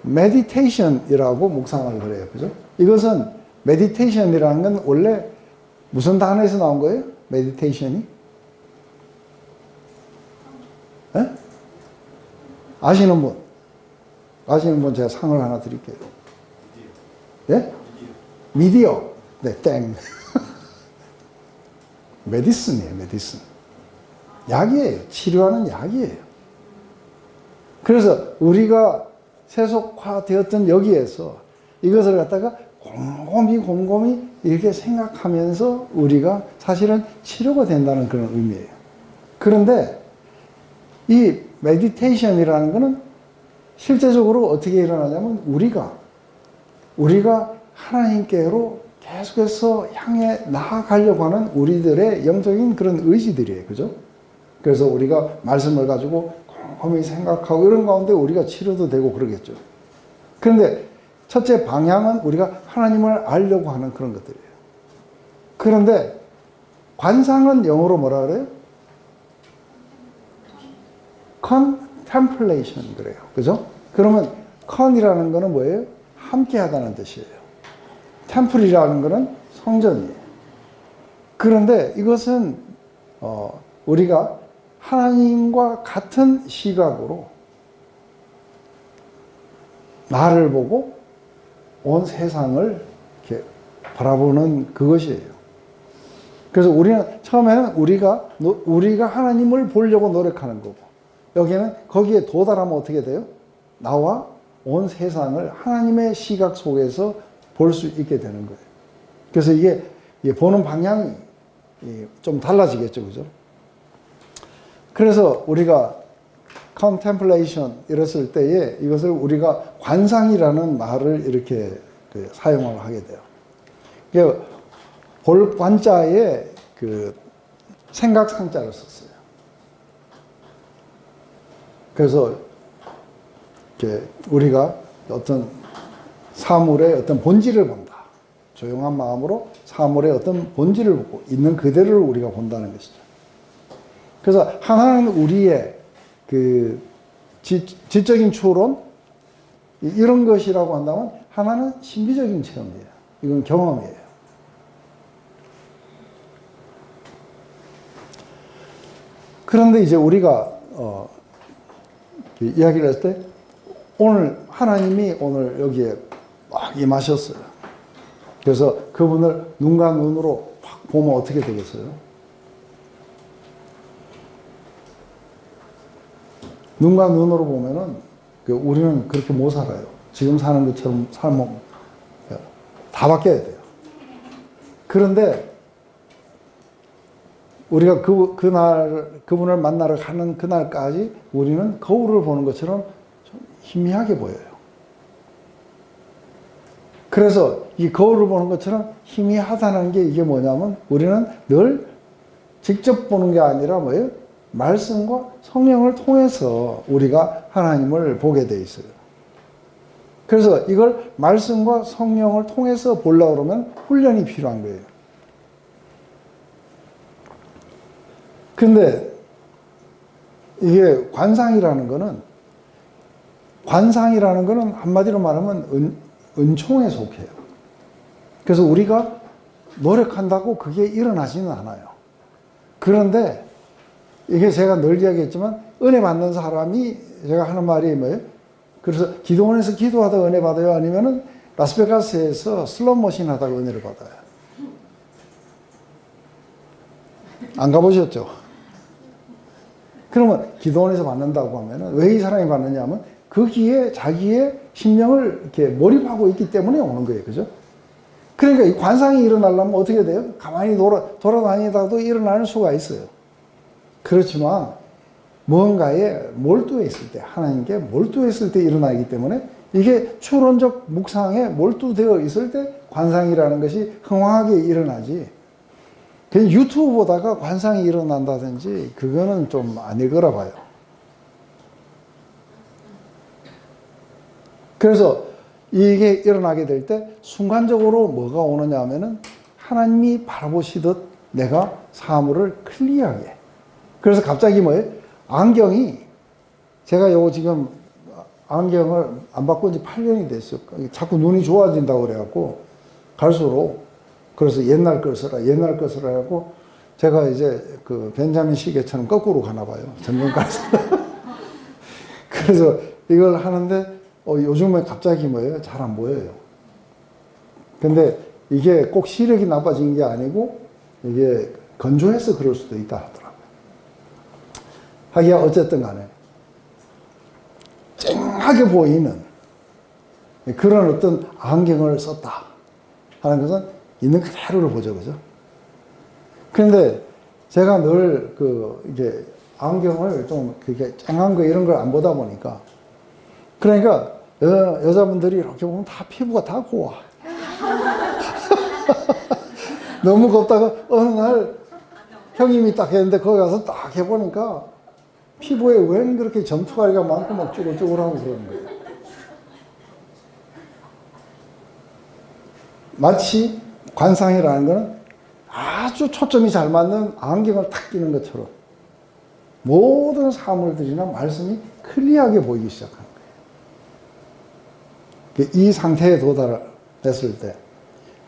메디테이션이라고 묵상을 그래요. 그죠? 이것은 메디테이션이라는 건 원래 무슨 단어에서 나온 거예요? 메디테이션이? 네? 아시는 분? 아시는 분 제가 상을 하나 드릴게요. 예? 미디어. 네, 땡. 메디슨이에요, 메디슨. 약이에요. 치료하는 약이에요. 그래서 우리가 세속화되었던 여기에서 이것을 갖다가 곰곰이 이렇게 생각하면서 우리가 사실은 치료가 된다는 그런 의미예요. 그런데 이 메디테이션이라는 것은 실제적으로 어떻게 일어나냐면 우리가 하나님께로 계속해서 향해 나아가려고 하는 우리들의 영적인 그런 의지들이에요. 그죠? 그래서 우리가 말씀을 가지고 곰곰이 생각하고 이런 가운데 우리가 치료도 되고 그러겠죠. 그런데 첫째 방향은 우리가 하나님을 알려고 하는 그런 것들이에요. 그런데 관상은 영어로 뭐라 그래요? contemplation 그래요. 그죠? 그러면 con이라는 거는 뭐예요? 함께 하다는 뜻이에요. temple이라는 거는 성전이에요. 그런데 이것은 우리가 하나님과 같은 시각으로 나를 보고 온 세상을 이렇게 바라보는 그것이에요. 그래서 우리는 처음에는 우리가 하나님을 보려고 노력하는 거고, 여기는 거기에 도달하면 어떻게 돼요? 나와 온 세상을 하나님의 시각 속에서 볼 수 있게 되는 거예요. 그래서 이게 보는 방향이 좀 달라지겠죠, 그죠? 그래서 우리가 contemplation 이랬을 때에 이것을 우리가 관상이라는 말을 이렇게 사용을 하게 돼요. 볼 관자에 생각 상자를 썼어요. 그래서 우리가 어떤 사물의 어떤 본질을 본다. 조용한 마음으로 사물의 어떤 본질을 보고 있는 그대로를 우리가 본다는 것이죠. 그래서 하나는 우리의 지적인 추론 이런 것이라고 한다면 하나는 신비적인 체험이에요. 이건 경험이에요. 그런데 이제 우리가 이야기를 했을 때 오늘 하나님이 오늘 여기에 막 임하셨어요. 그래서 그분을 눈과 눈으로 확 보면 어떻게 되겠어요? 눈과 눈으로 보면은 우리는 그렇게 못 살아요. 지금 사는 것처럼 살면 다 바뀌어야 돼요. 그런데 우리가 그분을 만나러 가는 그날까지 우리는 거울을 보는 것처럼 좀 희미하게 보여요. 그래서 이 거울을 보는 것처럼 희미하다는 게 이게 뭐냐면 우리는 늘 직접 보는 게 아니라 뭐예요? 말씀과 성령을 통해서 우리가 하나님을 보게 돼 있어요. 그래서 이걸 말씀과 성령을 통해서 보려고 그러면 훈련이 필요한 거예요. 근데 이게 관상이라는 거는 관상이라는 거는 한마디로 말하면 은총에 속해요. 그래서 우리가 노력한다고 그게 일어나지는 않아요. 그런데 이게 제가 늘 이야기했지만 은혜 받는 사람이 제가 하는 말이 뭐예요? 그래서 기도원에서 기도하다가 은혜 받아요? 아니면은 라스베가스에서 슬롯머신 하다가 은혜를 받아요? 안 가보셨죠? 그러면 기도원에서 받는다고 하면은 왜 이 사람이 받느냐 하면 거기에 자기의 심령을 이렇게 몰입하고 있기 때문에 오는 거예요. 그죠? 그러니까 이 관상이 일어나려면 어떻게 돼요? 가만히 돌아다니다가도 일어나는 수가 있어요. 그렇지만 무언가에 몰두해 있을 때, 하나님께 몰두해 있을 때 일어나기 때문에 이게 추론적 묵상에 몰두되어 있을 때 관상이라는 것이 흥황하게 일어나지. 그냥 유튜브 보다가 관상이 일어난다든지 그거는 좀 아닐 거라 봐요. 그래서 이게 일어나게 될 때 순간적으로 뭐가 오느냐 하면은 하나님이 바라보시듯 내가 사물을 클리어하게. 그래서 갑자기 뭐예요? 안경이, 제가 요거 지금 안경을 안 바꾼 지 8년이 됐어요. 자꾸 눈이 좋아진다고 그래갖고 갈수록, 그래서 옛날 걸 써라, 옛날 걸 써라 해갖고 제가 이제 그 벤자민 시계처럼 거꾸로 가나 봐요. 전문가에서. 그래서 이걸 하는데 요즘에 갑자기 뭐예요? 잘 안 보여요. 근데 이게 꼭 시력이 나빠진 게 아니고 이게 건조해서 그럴 수도 있다 하더라고요. 하기야 어쨌든 간에 쨍하게 보이는 그런 어떤 안경을 썼다 하는 것은 있는 그대로를 보죠. 그죠? 그런데 제가 늘 이게 안경을 좀 그게 쨍한 거 이런 걸 안 보다 보니까, 그러니까 여자분들이 이렇게 보면 다 피부가 다 고와. 너무 곱다가 어느 날 형님이 딱 했는데 거기 가서 딱 해보니까 피부에 웬 그렇게 점투가리가 많고 막 쭈글쭈글하고 그러는 거예요. 마치 관상이라는 거는 아주 초점이 잘 맞는 안경을 탁 끼는 것처럼 모든 사물들이나 말씀이 클리어하게 보이기 시작하는 거예요. 이 상태에 도달했을 때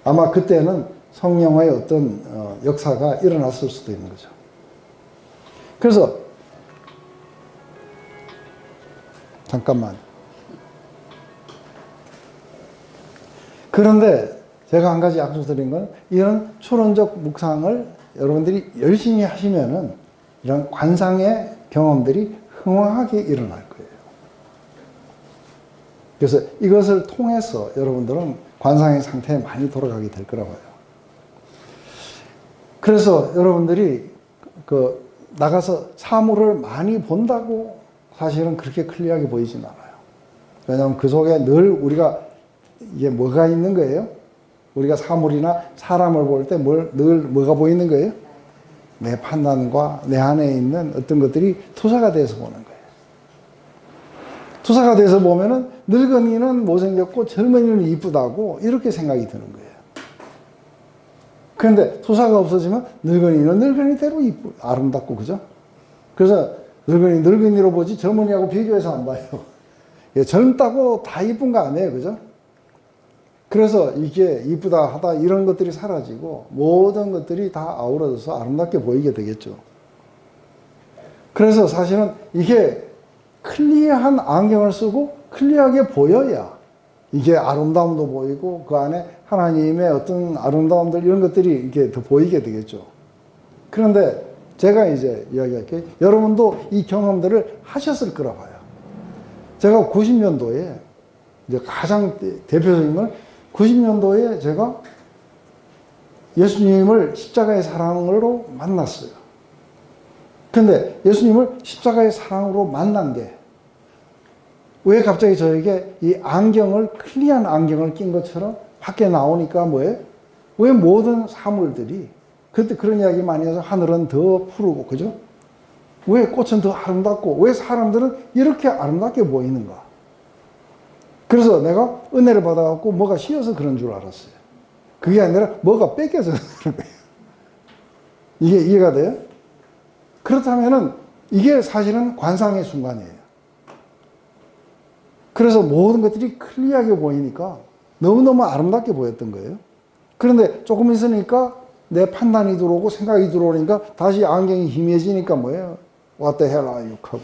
아마 그때는 성령의 어떤 역사가 일어났을 수도 있는 거죠. 그래서 잠깐만. 그런데 제가 한 가지 약속드린 건 이런 추론적 묵상을 여러분들이 열심히 하시면은 이런 관상의 경험들이 흥황하게 일어날 거예요. 그래서 이것을 통해서 여러분들은 관상의 상태에 많이 돌아가게 될 거라고 해요. 그래서 여러분들이 나가서 사물을 많이 본다고 사실은 그렇게 클리어하게 보이진 않아요. 왜냐하면 그 속에 늘 우리가 이게 뭐가 있는 거예요? 우리가 사물이나 사람을 볼 때 늘 뭐가 보이는 거예요? 내 판단과 내 안에 있는 어떤 것들이 투사가 돼서 보는 거예요. 투사가 돼서 보면은 늙은이는 못생겼고 젊은이는 이쁘다고 이렇게 생각이 드는 거예요. 그런데 투사가 없어지면 늙은이는 늙은이대로 아름답고, 그죠? 그래서 늙은이로 보지 젊은이하고 비교해서 안 봐요. 젊다고 다 이쁜 거 아니에요. 그죠? 그래서 이게 이쁘다 하다 이런 것들이 사라지고 모든 것들이 다 아우러져서 아름답게 보이게 되겠죠. 그래서 사실은 이게 클리어한 안경을 쓰고 클리어하게 보여야 이게 아름다움도 보이고 그 안에 하나님의 어떤 아름다움들 이런 것들이 이게 더 보이게 되겠죠. 그런데 제가 이제 이야기할게요. 여러분도 이 경험들을 하셨을 거라 봐요. 제가 90년도에 이제 가장 대표적인 건 90년도에 제가 예수님을 십자가의 사랑으로 만났어요. 근데 예수님을 십자가의 사랑으로 만난 게 왜 갑자기 저에게 이 안경을, 클리어한 안경을 낀 것처럼 밖에 나오니까 뭐예요? 왜 모든 사물들이, 그때 그런 이야기 많이 해서 하늘은 더 푸르고, 그죠? 왜 꽃은 더 아름답고, 왜 사람들은 이렇게 아름답게 보이는가? 그래서 내가 은혜를 받아갖고 뭐가 씌어서 그런 줄 알았어요. 그게 아니라 뭐가 뺏겨서 그런 거예요. 이게 이해가 돼요? 그렇다면은 이게 사실은 관상의 순간이에요. 그래서 모든 것들이 클리어하게 보이니까 너무너무 아름답게 보였던 거예요. 그런데 조금 있으니까 내 판단이 들어오고 생각이 들어오니까 다시 안경이 희미해지니까 뭐예요? What the hell are you? 하고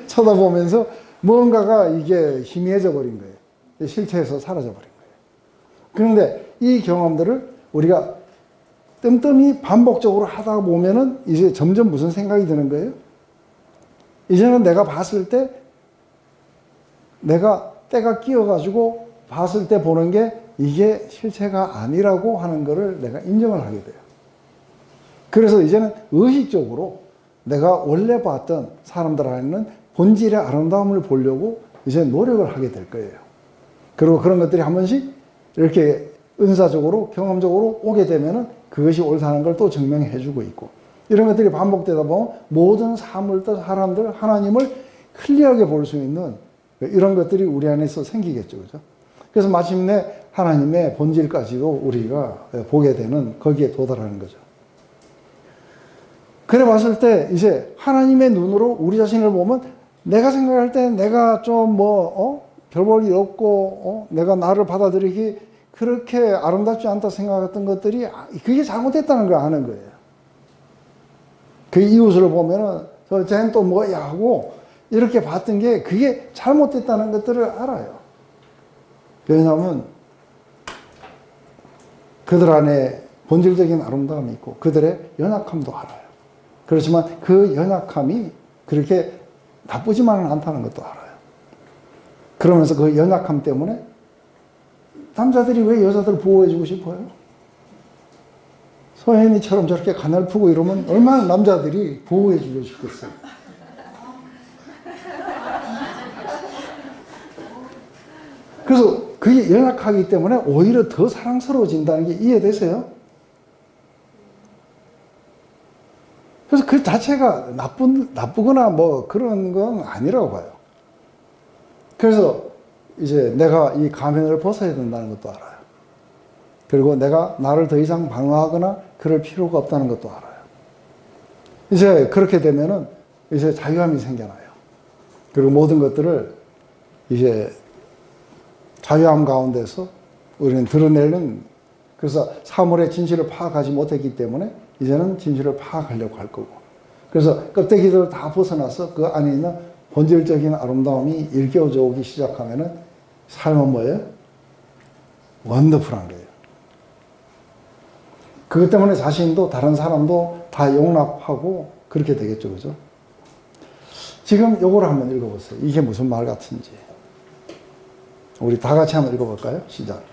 쳐다보면서 뭔가가 이게 희미해져 버린 거예요. 실체에서 사라져 버린 거예요. 그런데 이 경험들을 우리가 뜸뜸이 반복적으로 하다 보면은 이제 점점 무슨 생각이 드는 거예요? 이제는 내가 봤을 때 내가 때가 끼어가지고 봤을 때 보는 게 이게 실체가 아니라고 하는 거를 내가 인정을 하게 돼요. 그래서 이제는 의식적으로 내가 원래 봤던 사람들 안에는 본질의 아름다움을 보려고 이제 노력을 하게 될 거예요. 그리고 그런 것들이 한 번씩 이렇게 은사적으로 경험적으로 오게 되면은 그것이 옳다는 걸 또 증명해 주고 있고, 이런 것들이 반복되다 보면 모든 사물들, 사람들, 하나님을 클리어하게 볼 수 있는 이런 것들이 우리 안에서 생기겠죠. 그죠? 그래서 마침내 하나님의 본질까지도 우리가 보게 되는, 거기에 도달하는 거죠. 그래 봤을 때 이제 하나님의 눈으로 우리 자신을 보면 내가 생각할 때 내가 좀 별 볼 일 없고 내가 나를 받아들이기 그렇게 아름답지 않다 생각했던 것들이 그게 잘못됐다는 걸 아는 거예요. 그 이웃을 보면은 쟤는 또 뭐야 하고 이렇게 봤던 게 그게 잘못됐다는 것들을 알아요. 왜냐하면 그들 안에 본질적인 아름다움이 있고 그들의 연약함도 알아요. 그렇지만 그 연약함이 그렇게 나쁘지만은 않다는 것도 알아요. 그러면서 그 연약함 때문에 남자들이 왜 여자들 보호해주고 싶어요? 소연이처럼 저렇게 가늘프고 이러면 얼마나 남자들이 보호해주고 싶겠어요. 그래서 그게 연약하기 때문에 오히려 더 사랑스러워진다는 게 이해되세요? 그래서 그 자체가 나쁘거나 뭐 그런 건 아니라고 봐요. 그래서 이제 내가 이 가면을 벗어야 된다는 것도 알아요. 그리고 내가 나를 더 이상 방어하거나 그럴 필요가 없다는 것도 알아요. 이제 그렇게 되면은 이제 자유함이 생겨나요. 그리고 모든 것들을 이제 자유함 가운데서 우리는 드러내는, 그래서 사물의 진실을 파악하지 못했기 때문에 이제는 진실을 파악하려고 할 거고, 그래서 껍데기들을 다 벗어나서 그 안에 있는 본질적인 아름다움이 일깨워져 오기 시작하면은 삶은 뭐예요? 원더풀한 거예요. 그것 때문에 자신도 다른 사람도 다 용납하고 그렇게 되겠죠. 그죠? 지금 요거를 한번 읽어보세요. 이게 무슨 말 같은지. 우리 다 같이 한번 읽어볼까요? 시작.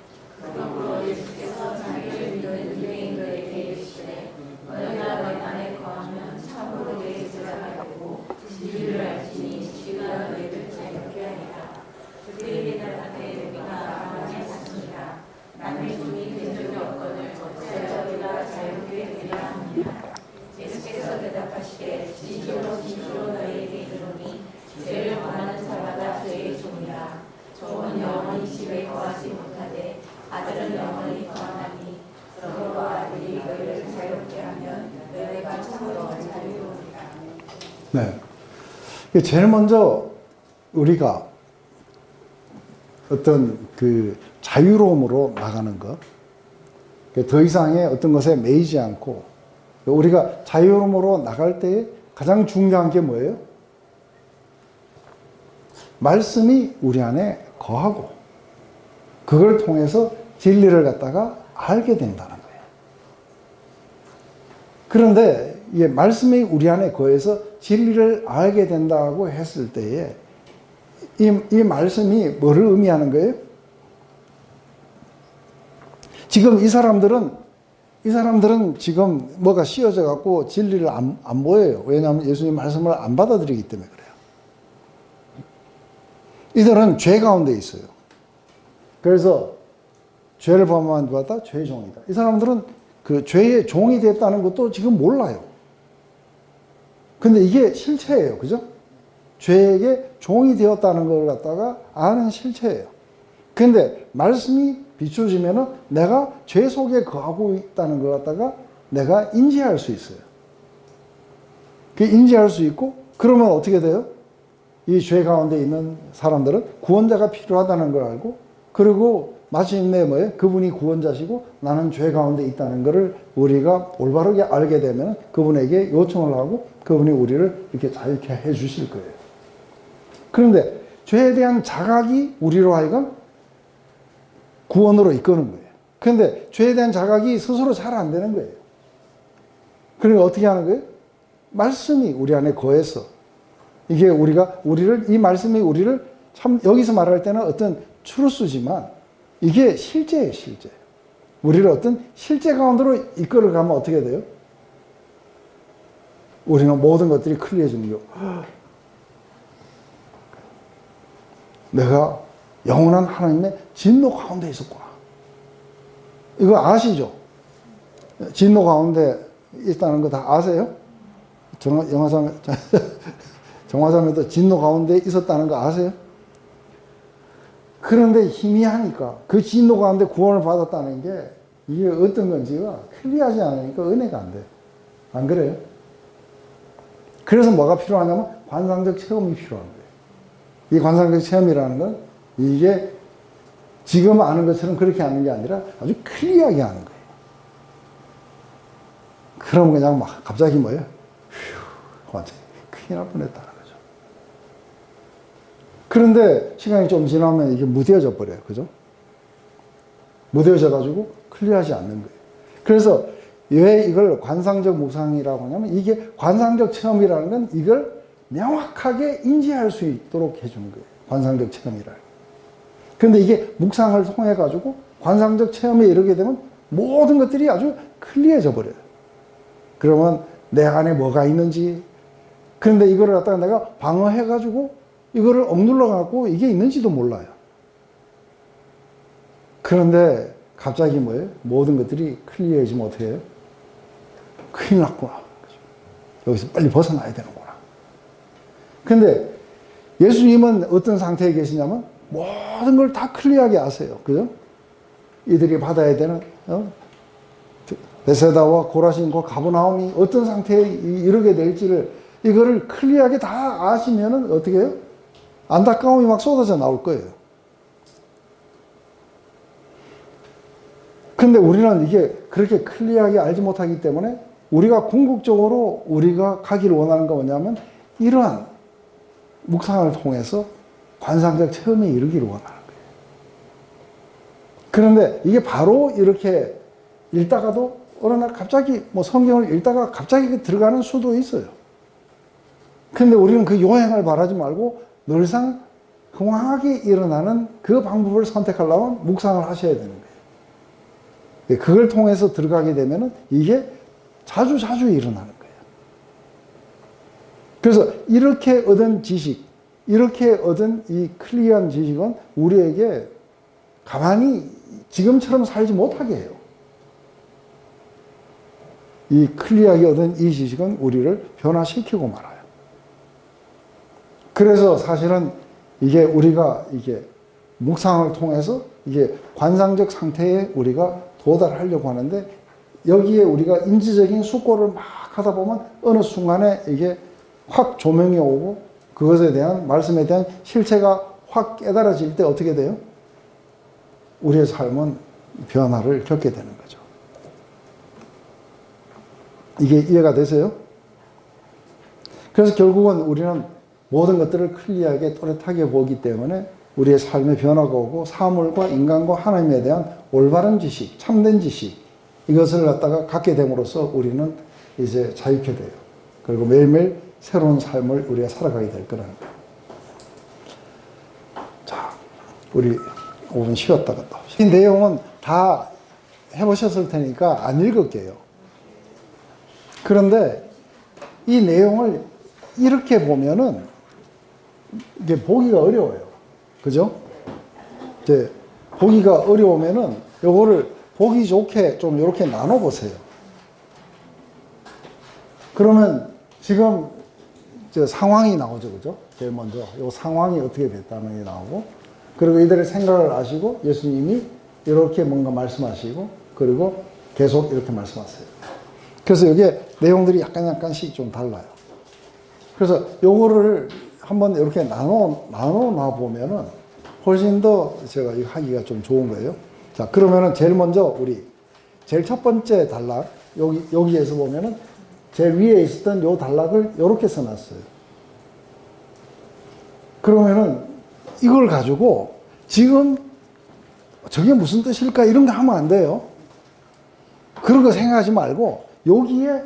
그러므로 예수께서 자기를 믿는 유대인들에게 이르시되 너희가 너희 안에 거하면 참으로 내 제자가 되고 진리를 알지니 진리가 너희를 자유케 하리라. 그들에게 대답하되 우리가 아브라함의 자손이라. 남의 종이 된 적이 없거늘 어찌하여 우리가 자유케 되려 하느냐. 예수께서 대답하시되 진실로 진실로 너희에게 이르노니 죄를 범하는 자마다 죄의 종이라. 종은 영원히 집에 거하지 못하되 아들은 영원히 거하나니 그러므로 아들이 너희를 자유롭게 하면 너희가 참으로 자유로우리라. 네. 제일 먼저 우리가 어떤 그 자유로움으로 나가는 것, 더 이상의 어떤 것에 매이지 않고 우리가 자유로움으로 나갈 때 가장 중요한 게 뭐예요? 말씀이 우리 안에 거하고 그걸 통해서 진리를 갖다가 알게 된다는 거예요. 그런데 이게 말씀이 우리 안에 거해서 진리를 알게 된다고 했을 때에 이 말씀이 뭐를 의미하는 거예요? 지금 이 사람들은 지금 뭐가 씌어져 갖고 진리를 안 보여요. 왜냐하면 예수님 말씀을 안 받아들이기 때문에 그래요. 이들은 죄 가운데 있어요. 그래서 죄를 범한 자마다 죄의 종이다. 이 사람들은 그 죄의 종이 됐다는 것도 지금 몰라요. 근데 이게 실체예요. 그죠? 죄에게 종이 되었다는 걸 갖다가 아는 실체예요. 근데 말씀이 비춰지면은 내가 죄 속에 거하고 있다는 걸 갖다가 내가 인지할 수 있어요. 그 인지할 수 있고, 그러면 어떻게 돼요? 이 죄 가운데 있는 사람들은 구원자가 필요하다는 걸 알고, 그리고 마침내 뭐예요? 그분이 구원자시고 나는 죄 가운데 있다는 것을 우리가 올바르게 알게 되면 그분에게 요청을 하고 그분이 우리를 이렇게 자유케 해 주실 거예요. 그런데 죄에 대한 자각이 우리로 하여금 구원으로 이끄는 거예요. 그런데 죄에 대한 자각이 스스로 잘 안 되는 거예요. 그러니까 어떻게 하는 거예요? 말씀이 우리 안에 거해서 이게 이 말씀이 우리를 참 여기서 말할 때는 어떤 추루스지만 이게 실제예요, 실제. 우리를 어떤 실제 가운데로 이끌어 가면 어떻게 돼요? 우리는 모든 것들이 클리어지는 거예요. 내가 영원한 하나님의 진노 가운데 있었구나. 이거 아시죠? 진노 가운데 있다는 거 다 아세요? 정화삼에도 진노 가운데 있었다는 거 아세요? 그런데 희미하니까 그 진노 가운데 구원을 받았다는 게 이게 어떤 건지가 클리어하지 않으니까 은혜가 안 돼. 안 그래요? 그래서 뭐가 필요하냐면 관상적 체험이 필요한 거예요. 이 관상적 체험이라는 건 이게 지금 아는 것처럼 그렇게 하는 게 아니라 아주 클리어하게 하는 거예요. 그럼 그냥 막 갑자기 뭐예요? 휴, 완전히 큰일 날 뻔했다는 거죠. 그런데 시간이 좀 지나면 이게 무뎌져 버려요. 그죠? 무뎌져 가지고 클리어하지 않는 거예요. 그래서 왜 이걸 관상적 묵상이라고 하냐면 이게 관상적 체험이라는 건 이걸 명확하게 인지할 수 있도록 해주는 거예요. 관상적 체험이라는. 그런데 이게 묵상을 통해 가지고 관상적 체험에 이르게 되면 모든 것들이 아주 클리어져 버려요. 그러면 내 안에 뭐가 있는지, 그런데 이거를 갖다가 내가 방어해 가지고 이거를 억눌러 갖고 이게 있는지도 몰라요. 그런데 갑자기 뭐예요? 모든 것들이 클리어해지면 어떻게 해요? 큰일 났구나. 여기서 빨리 벗어나야 되는구나. 근데 예수님은 어떤 상태에 계시냐면 모든 걸 다 클리어하게 아세요. 그죠? 이들이 받아야 되는 베세다와 고라신과 가버나움이 어떤 상태에 이르게 될지를 이거를 클리어하게 다 아시면은 어떻게 해요? 안타까움이 막 쏟아져 나올 거예요. 근데 우리는 이게 그렇게 클리어하게 알지 못하기 때문에 우리가 궁극적으로 우리가 가기를 원하는 건 뭐냐면 이러한 묵상을 통해서 관상적 체험에 이르기를 원하는 거예요. 그런데 이게 바로 이렇게 읽다가도 어느 날 갑자기 뭐 성경을 읽다가 갑자기 들어가는 수도 있어요. 그런데 우리는 그 요행을 바라지 말고 늘상 흥황하게 일어나는 그 방법을 선택하려면 묵상을 하셔야 되는 거예요. 그걸 통해서 들어가게 되면 이게 자주 일어나는 거예요. 그래서 이렇게 얻은 지식, 이렇게 얻은 이 클리어한 지식은 우리에게 가만히 지금처럼 살지 못하게 해요. 이 클리어하게 얻은 이 지식은 우리를 변화시키고 말아요. 그래서 사실은 이게 우리가 이게 묵상을 통해서 이게 관상적 상태에 우리가 도달하려고 하는데 여기에 우리가 인지적인 숙고를 막 하다 보면 어느 순간에 이게 확 조명이 오고 그것에 대한 말씀에 대한 실체가 확 깨달아질 때 어떻게 돼요? 우리의 삶은 변화를 겪게 되는 거죠. 이게 이해가 되세요? 그래서 결국은 우리는 모든 것들을 클리어하게 또렷하게 보기 때문에 우리의 삶에 변화가 오고 사물과 인간과 하나님에 대한 올바른 지식, 참된 지식 이것을 갖다가 갖게 됨으로써 우리는 이제 자유케 돼요. 그리고 매일매일 새로운 삶을 우리가 살아가게 될 거라는 거예요. 자, 우리 5분 쉬었다가 또. 이 내용은 다 해보셨을 테니까 안 읽을게요. 그런데 이 내용을 이렇게 보면은 이게 보기가 어려워요. 그죠? 이제 보기가 어려우면은 요거를 보기 좋게 좀 이렇게 나눠 보세요. 그러면 지금 이제 상황이 나오죠. 그죠? 제일 먼저 요 상황이 어떻게 됐다는 게 나오고, 그리고 이들의 생각을 아시고 예수님이 이렇게 뭔가 말씀하시고, 그리고 계속 이렇게 말씀하세요. 그래서 이게 내용들이 약간씩 좀 달라요. 그래서 요거를 한번 이렇게 나눠 놔 보면은 훨씬 더 제가 이거 하기가 좀 좋은 거예요. 자, 그러면은 제일 먼저 우리 제일 첫 번째 단락 여기에서 보면은 제일 위에 있었던 요 단락을 이렇게 써놨어요. 그러면은 이걸 가지고 지금 저게 무슨 뜻일까 이런 거 하면 안 돼요. 그런 거 생각하지 말고 여기에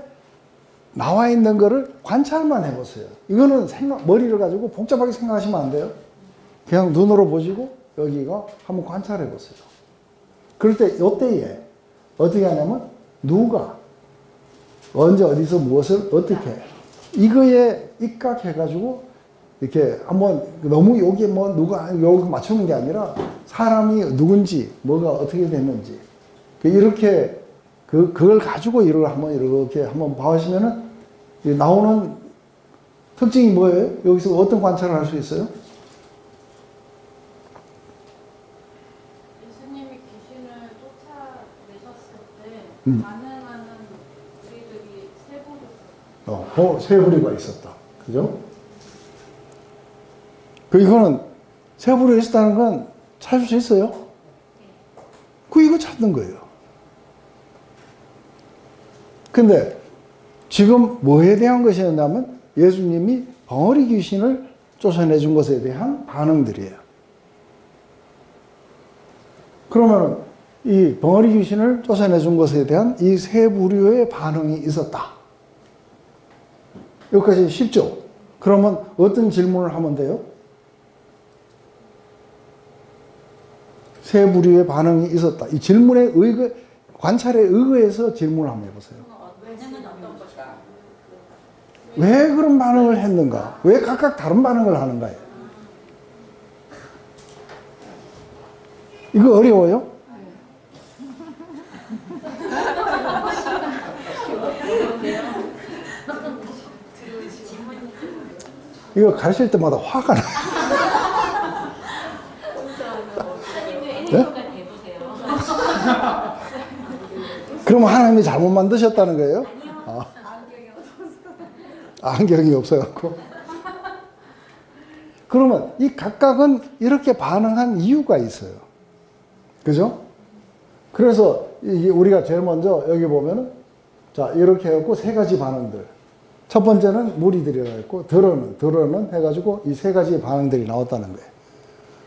나와 있는 거를 관찰만 해보세요. 이거는 머리를 가지고 복잡하게 생각하시면 안 돼요. 그냥 눈으로 보시고 여기가 한번 관찰해 보세요. 그럴 때 이때에 어떻게 하냐면 누가 언제 어디서 무엇을 어떻게 이거에 입각해 가지고 이렇게 한번 너무 여기에 뭐 누가 여기 맞추는 게 아니라 사람이 누군지 뭐가 어떻게 됐는지 이렇게 그걸 가지고 이렇게 한번 봐보시면은 나오는 특징이 뭐예요? 여기서 어떤 관찰을 할 수 있어요? 예수님이 귀신을 쫓아내셨을 때 반응하는 우리들이 세 부류. 세 부류가 있었다. 그죠? 이거는 세 부류가 있었다는 건 찾을 수 있어요? 이거 찾는 거예요. 근데 지금 뭐에 대한 것이었냐면 예수님이 벙어리 귀신을 쫓아내 준 것에 대한 반응들이에요. 그러면 이 벙어리 귀신을 쫓아내 준 것에 대한 이 세 부류의 반응이 있었다. 여기까지 쉽죠? 그러면 어떤 질문을 하면 돼요? 세 부류의 반응이 있었다. 이 질문에 관찰에 의거해서 질문을 한번 해보세요. 왜냐면 어떤 것일까? 왜 그런 반응을 했는가? 왜 각각 다른 반응을 하는가요? 이거 어려워요? 이거 가르칠 때마다 화가 나요. 네? 그럼 하나님이 잘못 만드셨다는 거예요? 안경이 없어갖고. 그러면 이 각각은 이렇게 반응한 이유가 있어요. 그죠? 그래서 우리가 제일 먼저 여기 보면은 자, 이렇게 해갖고 세 가지 반응들. 첫 번째는 무리들이라고 했고, 들어는 해가지고 이 세 가지 반응들이 나왔다는 거예요.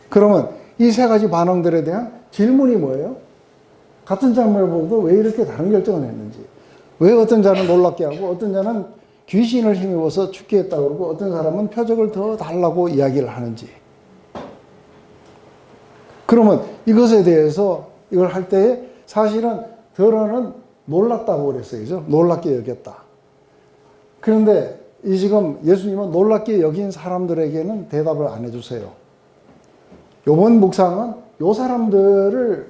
그러면 이 세 가지 반응들에 대한 질문이 뭐예요? 같은 장면을 보고도 왜 이렇게 다른 결정을 했는지. 왜 어떤 자는 놀랍게 하고, 어떤 자는 귀신을 힘입어서 죽게 했다고 그러고, 어떤 사람은 표적을 더 달라고 이야기를 하는지. 그러면 이것에 대해서 이걸 할 때에 사실은 들어는 놀랐다고 그랬어요. 그죠? 놀랍게 여겼다. 그런데 이 지금 예수님은 놀랍게 여긴 사람들에게는 대답을 안 해주세요. 요번 묵상은 요 사람들을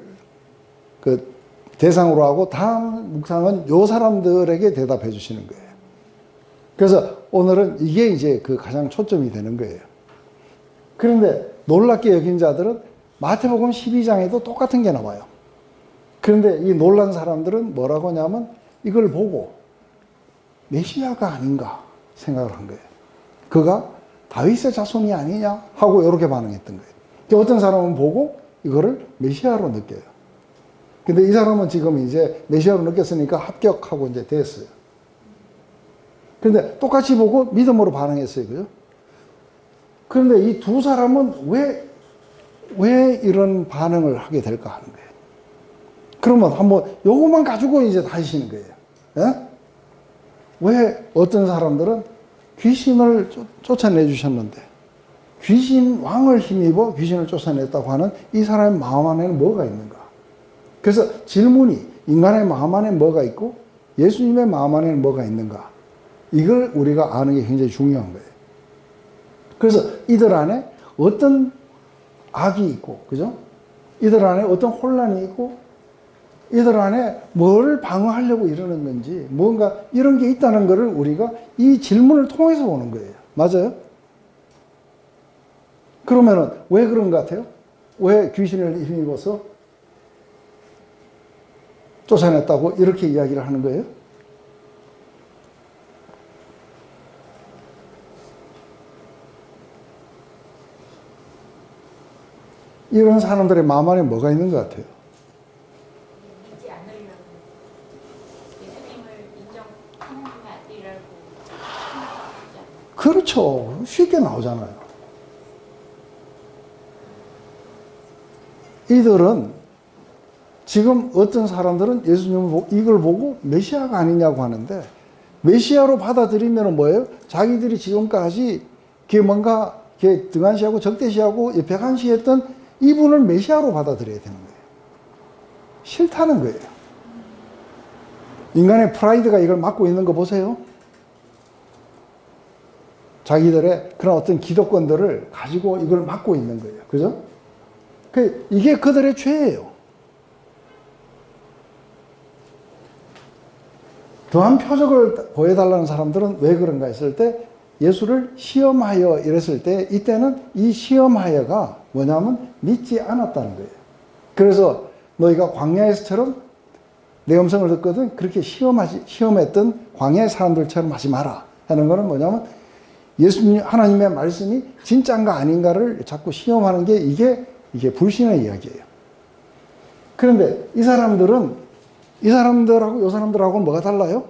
그 대상으로 하고 다음 묵상은 요 사람들에게 대답해 주시는 거예요. 그래서 오늘은 이게 이제 그 가장 초점이 되는 거예요. 그런데 놀랍게 여긴 자들은 마태복음 12장에도 똑같은 게 나와요. 그런데 이 놀란 사람들은 뭐라고 하냐면 이걸 보고 메시아가 아닌가 생각을 한 거예요. 그가 다윗의 자손이 아니냐 하고 이렇게 반응했던 거예요. 어떤 사람은 보고 이거를 메시아로 느껴요. 근데 이 사람은 지금 이제 메시아로 느꼈으니까 합격하고 이제 됐어요. 그런데 똑같이 보고 믿음으로 반응했어요. 그죠? 그런데 이 두 사람은 왜 이런 반응을 하게 될까 하는 거예요. 그러면 한번 요것만 가지고 이제 다시는 거예요. 예? 왜 어떤 사람들은 귀신을 쫓아내 주셨는데 귀신 왕을 힘입어 귀신을 쫓아냈다고 하는 이 사람의 마음 안에는 뭐가 있는가? 그래서 질문이 인간의 마음 안에 뭐가 있고 예수님의 마음 안에는 뭐가 있는가? 이걸 우리가 아는 게 굉장히 중요한 거예요. 그래서 이들 안에 어떤 악이 있고, 그죠? 이들 안에 어떤 혼란이 있고, 이들 안에 뭘 방어하려고 이러는 건지, 뭔가 이런 게 있다는 것을 우리가 이 질문을 통해서 보는 거예요. 맞아요? 그러면은 왜 그런 것 같아요? 왜 귀신을 힘입어서 쫓아냈다고 이렇게 이야기를 하는 거예요? 이런 사람들의 마음 안에 뭐가 있는 것 같아요? 믿지 않으려고 예수님을 인정하는 아니라고 생각하지 않나요? 그렇죠. 쉽게 나오잖아요. 이들은 지금 어떤 사람들은 예수님을 이걸 보고 메시아가 아니냐고 하는데, 메시아로 받아들이면 뭐예요? 자기들이 지금까지 뭔가 등한시하고 적대시하고 백한시했던 이분을 메시아로 받아들여야 되는 거예요. 싫다는 거예요. 인간의 프라이드가 이걸 막고 있는 거 보세요. 자기들의 그런 어떤 기득권들을 가지고 이걸 막고 있는 거예요. 그죠? 이게 그들의 죄예요. 더한 표적을 보여달라는 사람들은 왜 그런가 했을 때, 예수를 시험하여 이랬을 때, 이때는 이 시험하여가 뭐냐면 믿지 않았다는 거예요. 그래서 너희가 광야에서처럼 내 음성을 듣거든 그렇게 시험했던 광야의 사람들처럼 하지 마라 하는 거는 뭐냐면, 예수님 하나님의 말씀이 진짜인가 아닌가를 자꾸 시험하는 게 이게 불신의 이야기예요. 그런데 이 사람들하고 이 사람들하고는 뭐가 달라요?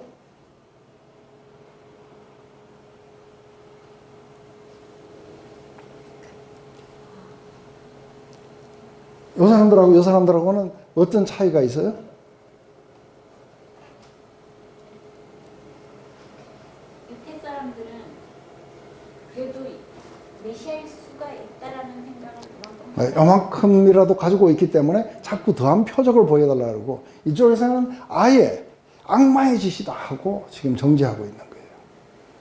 이 사람들하고 이 사람들하고는 어떤 차이가 있어요? 유태 사람들은 그래도 메시아일 수가 있다라는 생각을 요만큼이라도 가지고 있기 때문에 자꾸 더한 표적을 보여달라고 그러고, 이쪽에서는 아예 악마의 짓이다 하고 지금 정죄하고 있는 거예요.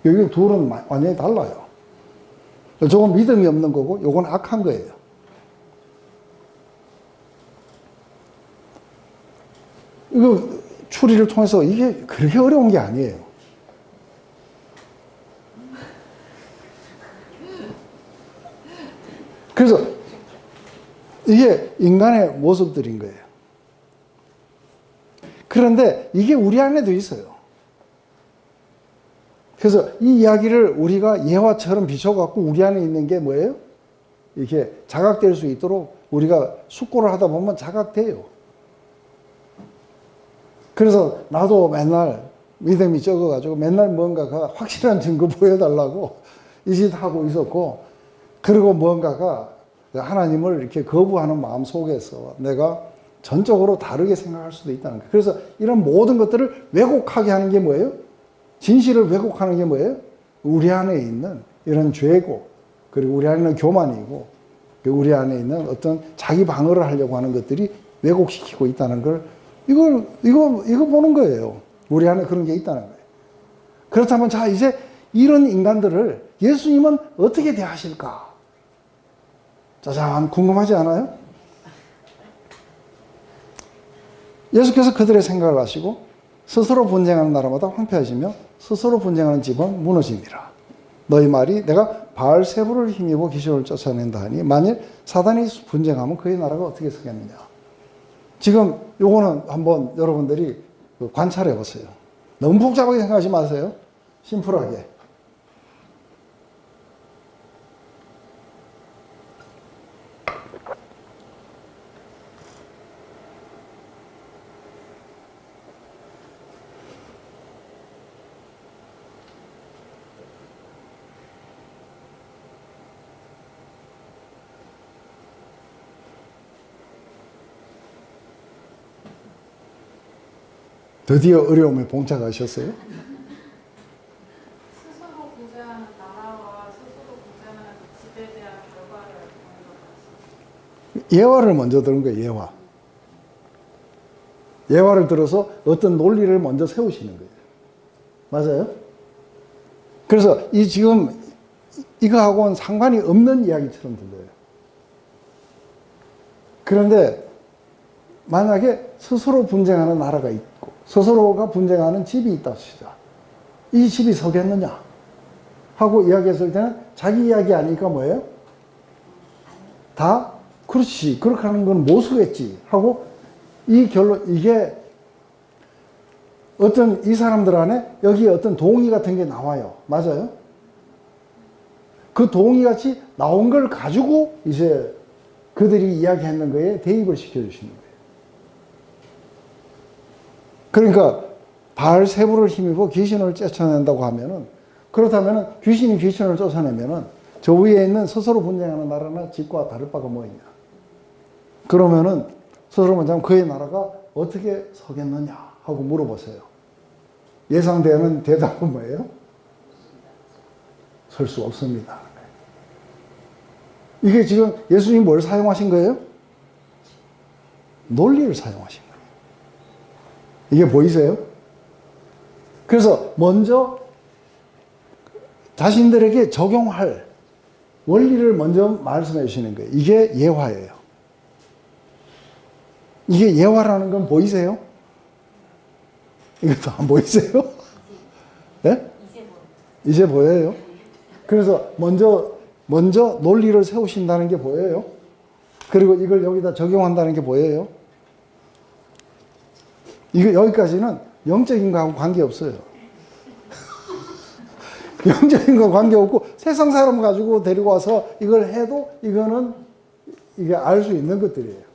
여기 둘은 완전히 달라요. 저건 믿음이 없는 거고 요건 악한 거예요. 이거 추리를 통해서 이게 그렇게 어려운 게 아니에요. 그래서 이게 인간의 모습들인 거예요. 그런데 이게 우리 안에도 있어요. 그래서 이 이야기를 우리가 예화처럼 비춰갖고 우리 안에 있는 게 뭐예요? 이렇게 자각될 수 있도록 우리가 숙고를 하다 보면 자각돼요. 그래서 나도 맨날 믿음이 적어가지고 맨날 뭔가가 확실한 증거 보여달라고 이 짓 하고 있었고, 그리고 뭔가가 하나님을 이렇게 거부하는 마음 속에서 내가 전적으로 다르게 생각할 수도 있다는 거예요. 그래서 이런 모든 것들을 왜곡하게 하는 게 뭐예요? 진실을 왜곡하는 게 뭐예요? 우리 안에 있는 이런 죄고, 그리고 우리 안에 있는 교만이고, 우리 안에 있는 어떤 자기 방어를 하려고 하는 것들이 왜곡시키고 있다는 걸 이거 보는 거예요. 우리 안에 그런 게 있다는 거예요. 그렇다면 자, 이제 이런 인간들을 예수님은 어떻게 대하실까? 짜잔, 궁금하지 않아요? 예수께서 그들의 생각을 아시고 스스로 분쟁하는 나라마다 황폐하시며 스스로 분쟁하는 집은 무너집니다. 너희 말이 내가 바알세부를 힘입어 귀신을 쫓아낸다 하니 만일 사단이 분쟁하면 그의 나라가 어떻게 서겠느냐. 지금 요거는 한번 여러분들이 관찰해 보세요. 너무 복잡하게 생각하지 마세요. 심플하게. 드디어 어려움에 봉착하셨어요? 스스로 구제하는 나라와 스스로 구제하는 집에 대한 결과를 보는 것 같습니다. 예화를 먼저 들은 거예요. 예화. 예화를 들어서 어떤 논리를 먼저 세우시는 거예요. 맞아요? 그래서 지금 이거하고는 상관이 없는 이야기처럼 들려요. 그런데 만약에 스스로 분쟁하는 나라가 있고 스스로가 분쟁하는 집이 있다 치자. 이 집이 서겠느냐 하고 이야기했을 때는 자기 이야기 아니니까 뭐예요? 다 그렇지, 그렇게 하는 건 못 서겠지 하고 이 결론, 이게 어떤 이 사람들 안에 여기에 어떤 동의 같은 게 나와요. 맞아요? 그 동의 같이 나온 걸 가지고 이제 그들이 이야기하는 거에 대입을 시켜주시는 거예요. 그러니까 바알세불을 힘입어 귀신을 쫓아낸다고 하면은, 그렇다면은 귀신이 귀신을 쫓아내면은 저 위에 있는 스스로 분쟁하는 나라나 집과 다를 바가 뭐 있냐. 그러면은 스스로 분쟁하면 그의 나라가 어떻게 서겠느냐 하고 물어보세요. 예상되는 대답은 뭐예요? 설 수 없습니다. 이게 지금 예수님이 뭘 사용하신 거예요? 논리를 사용하신 거예요. 이게 보이세요? 그래서 먼저 자신들에게 적용할 원리를 먼저 말씀해 주시는 거예요. 이게 예화예요. 이게 예화라는 건 보이세요? 이것도 안 보이세요? 네? 이제 보여요? 그래서 먼저 논리를 세우신다는 게 보여요? 그리고 이걸 여기다 적용한다는 게 보여요? 이거 여기까지는 영적인 거하고 관계없어요. 영적인 거 관계없고 세상 사람 가지고 데리고 와서 이걸 해도 이거는 이게 알 수 있는 것들이에요.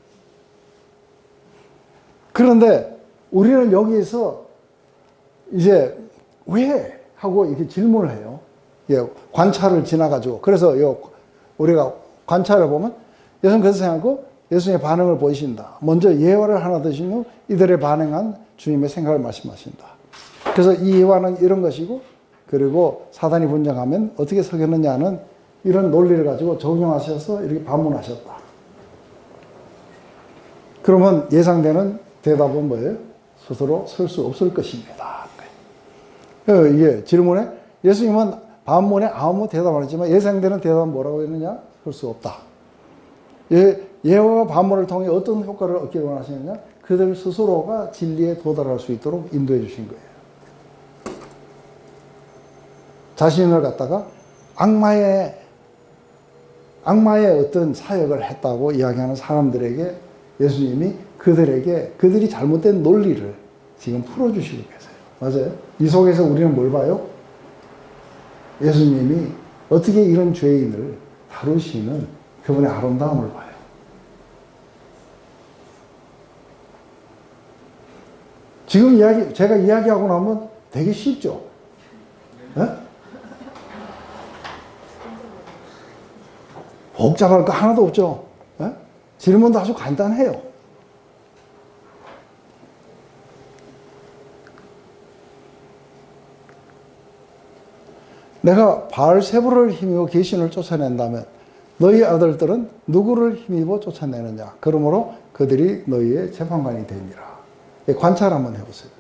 그런데 우리는 여기에서 이제 왜? 하고 이렇게 질문을 해요. 예, 관찰을 지나가지고. 그래서 우리가 관찰을 보면 예수님 그래서 생각하고 예수님의 반응을 보이신다. 먼저 예화를 하나 드신 후 이들의 반응한 주님의 생각을 말씀하신다. 그래서 이 예화는 이런 것이고, 그리고 사단이 분쟁하면 어떻게 서겠느냐는 이런 논리를 가지고 적용하셔서 이렇게 반문하셨다. 그러면 예상되는 대답은 뭐예요? 스스로 설 수 없을 것입니다. 이게 질문에 예수님은 반문에 아무 대답을 했지만 예상되는 대답은 뭐라고 했느냐? 설 수 없다. 예화와 반문을 통해 어떤 효과를 얻기 원하시느냐? 그들 스스로가 진리에 도달할 수 있도록 인도해 주신 거예요. 자신을 갖다가 악마의 어떤 사역을 했다고 이야기하는 사람들에게 예수님이 그들이 잘못된 논리를 지금 풀어주시고 계세요. 맞아요? 이 속에서 우리는 뭘 봐요? 예수님이 어떻게 이런 죄인을 다루시는 그분의 아름다움을 봐요. 지금 제가 이야기하고 나면 되게 쉽죠? 네? 복잡할 거 하나도 없죠? 네? 질문도 아주 간단해요. 내가 바알세불을 힘입어 귀신을 쫓아낸다면 너희 아들들은 누구를 힘입어 쫓아내느냐? 그러므로 그들이 너희의 재판관이 되니라. 관찰 한번 해보세요.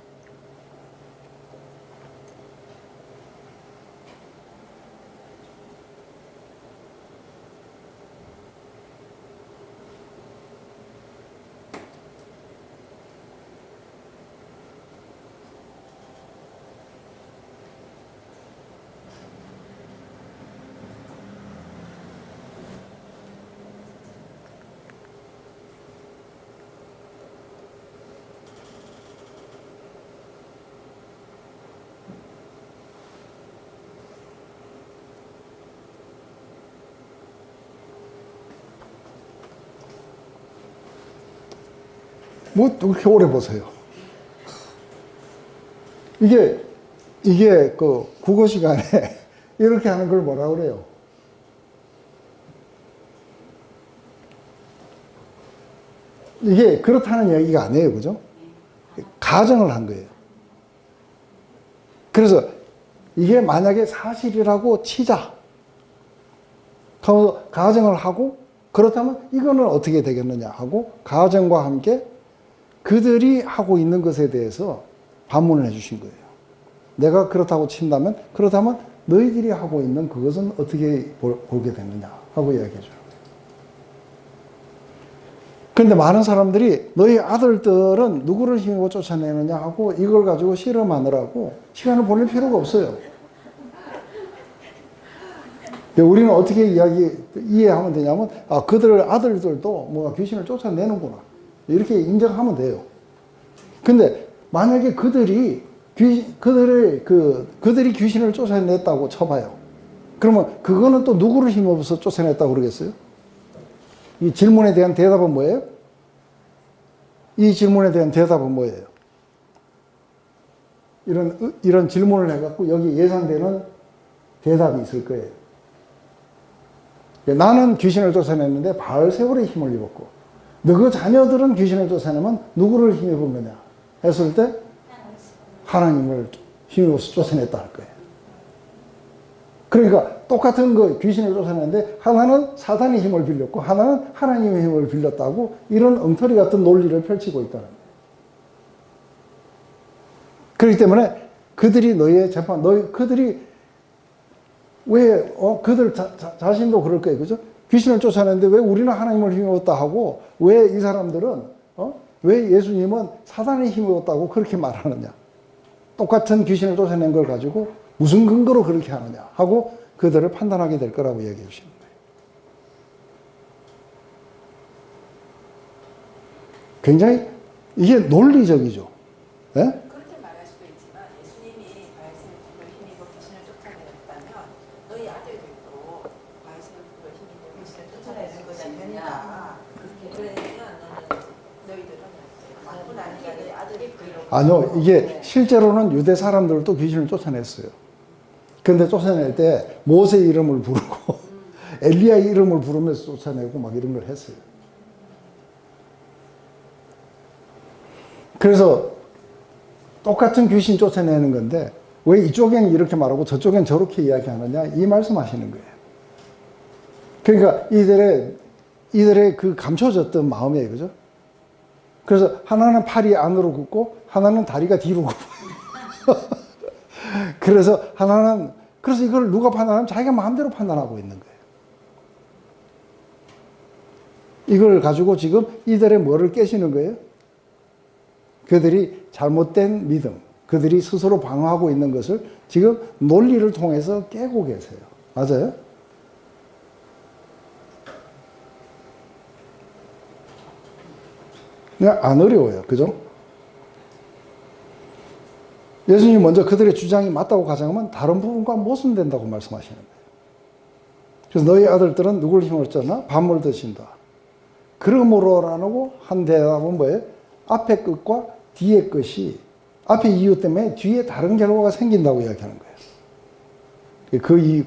뭐 그렇게 오래 보세요. 이게 그 국어 시간에 이렇게 하는 걸 뭐라 그래요? 이게 그렇다는 얘기가 아니에요. 그죠? 가정을 한 거예요. 그래서 이게 만약에 사실이라고 치자. 가정을 하고 그렇다면 이거는 어떻게 되겠느냐 하고 가정과 함께 그들이 하고 있는 것에 대해서 반문을 해주신 거예요. 내가 그렇다고 친다면 그렇다면 너희들이 하고 있는 그것은 어떻게 보게 되느냐 하고 이야기해 주는 거예요. 그런데 많은 사람들이 너희 아들들은 누구를 힘입어 쫓아내느냐 하고 이걸 가지고 실험하느라고 시간을 보낼 필요가 없어요. 우리는 어떻게 이해하면 되냐면, 그들 아들들도 뭔가 귀신을 쫓아내는구나. 이렇게 인정하면 돼요. 근데 만약에 그들이 귀신을 쫓아냈다고 쳐봐요. 그러면 그거는 또 누구를 힘입어서 쫓아냈다고 그러겠어요? 이 질문에 대한 대답은 뭐예요? 이 질문에 대한 대답은 뭐예요? 이런 질문을 해갖고 여기 예상되는 대답이 있을 거예요. 나는 귀신을 쫓아냈는데 바알세불의 힘을 입었고, 너그 자녀들은 귀신을 쫓아내면 누구를 힘입은 거냐 했을 때 하나님을 힘입어서 쫓아냈다 할 거예요. 그러니까 똑같은 거 귀신을 쫓아냈는데 하나는 사단의 힘을 빌렸고 하나는 하나님의 힘을 빌렸다고, 이런 엉터리 같은 논리를 펼치고 있다는 거예요. 그렇기 때문에 그들이 너희의 재판, 그들이 왜 그들 자신도 그럴 거예요, 그죠? 귀신을 쫓아냈는데 왜 우리는 하나님을 힘입었다 하고, 왜 이 사람들은 왜 예수님은 사단의 힘입었다고 그렇게 말하느냐? 똑같은 귀신을 쫓아낸 걸 가지고 무슨 근거로 그렇게 하느냐 하고 그들을 판단하게 될 거라고 얘기해 주시는 거예요. 굉장히 이게 논리적이죠. 네? 그렇게 말할 수도 있지만 예수님이 바알세불을 힘입어 귀신을 쫓아내었다면 너희 아들들도 바알세불을 힘입어 귀신을 쫓아내는 것이 된다. 그러면 너희들은 나쁜 아니가 너희 아들이 그러고. 아니요, 이게 실제로는 유대 사람들도 귀신을 쫓아냈어요. 그런데 쫓아낼 때 모세 이름을 부르고 엘리야 이름을 부르면서 쫓아내고 막 이런 걸 했어요. 그래서 똑같은 귀신 쫓아내는 건데 왜 이쪽엔 이렇게 말하고 저쪽엔 저렇게 이야기하느냐, 이 말씀하시는 거예요. 그러니까 이들의 그 감춰졌던 마음이에요, 그죠? 그래서 하나는 팔이 안으로 굽고 하나는 다리가 뒤로 굽고 그래서 이걸 누가 판단하면 자기가 마음대로 판단하고 있는 거예요. 이걸 가지고 지금 이들의 뭐를 깨시는 거예요? 그들이 잘못된 믿음, 그들이 스스로 방어하고 있는 것을 지금 논리를 통해서 깨고 계세요. 맞아요? 그냥 안 어려워요. 그죠? 예수님이 먼저 그들의 주장이 맞다고 가정하면 다른 부분과 모순된다고 말씀하시는 거예요. 그래서 너희 아들들은 누굴 힘을 쫓나? 밤을 드신다. 그러므로 안 하고 한 대답은 뭐예요? 앞에 끝과 뒤에 끝이, 앞에 이유 때문에 뒤에 다른 결과가 생긴다고 이야기하는 거예요.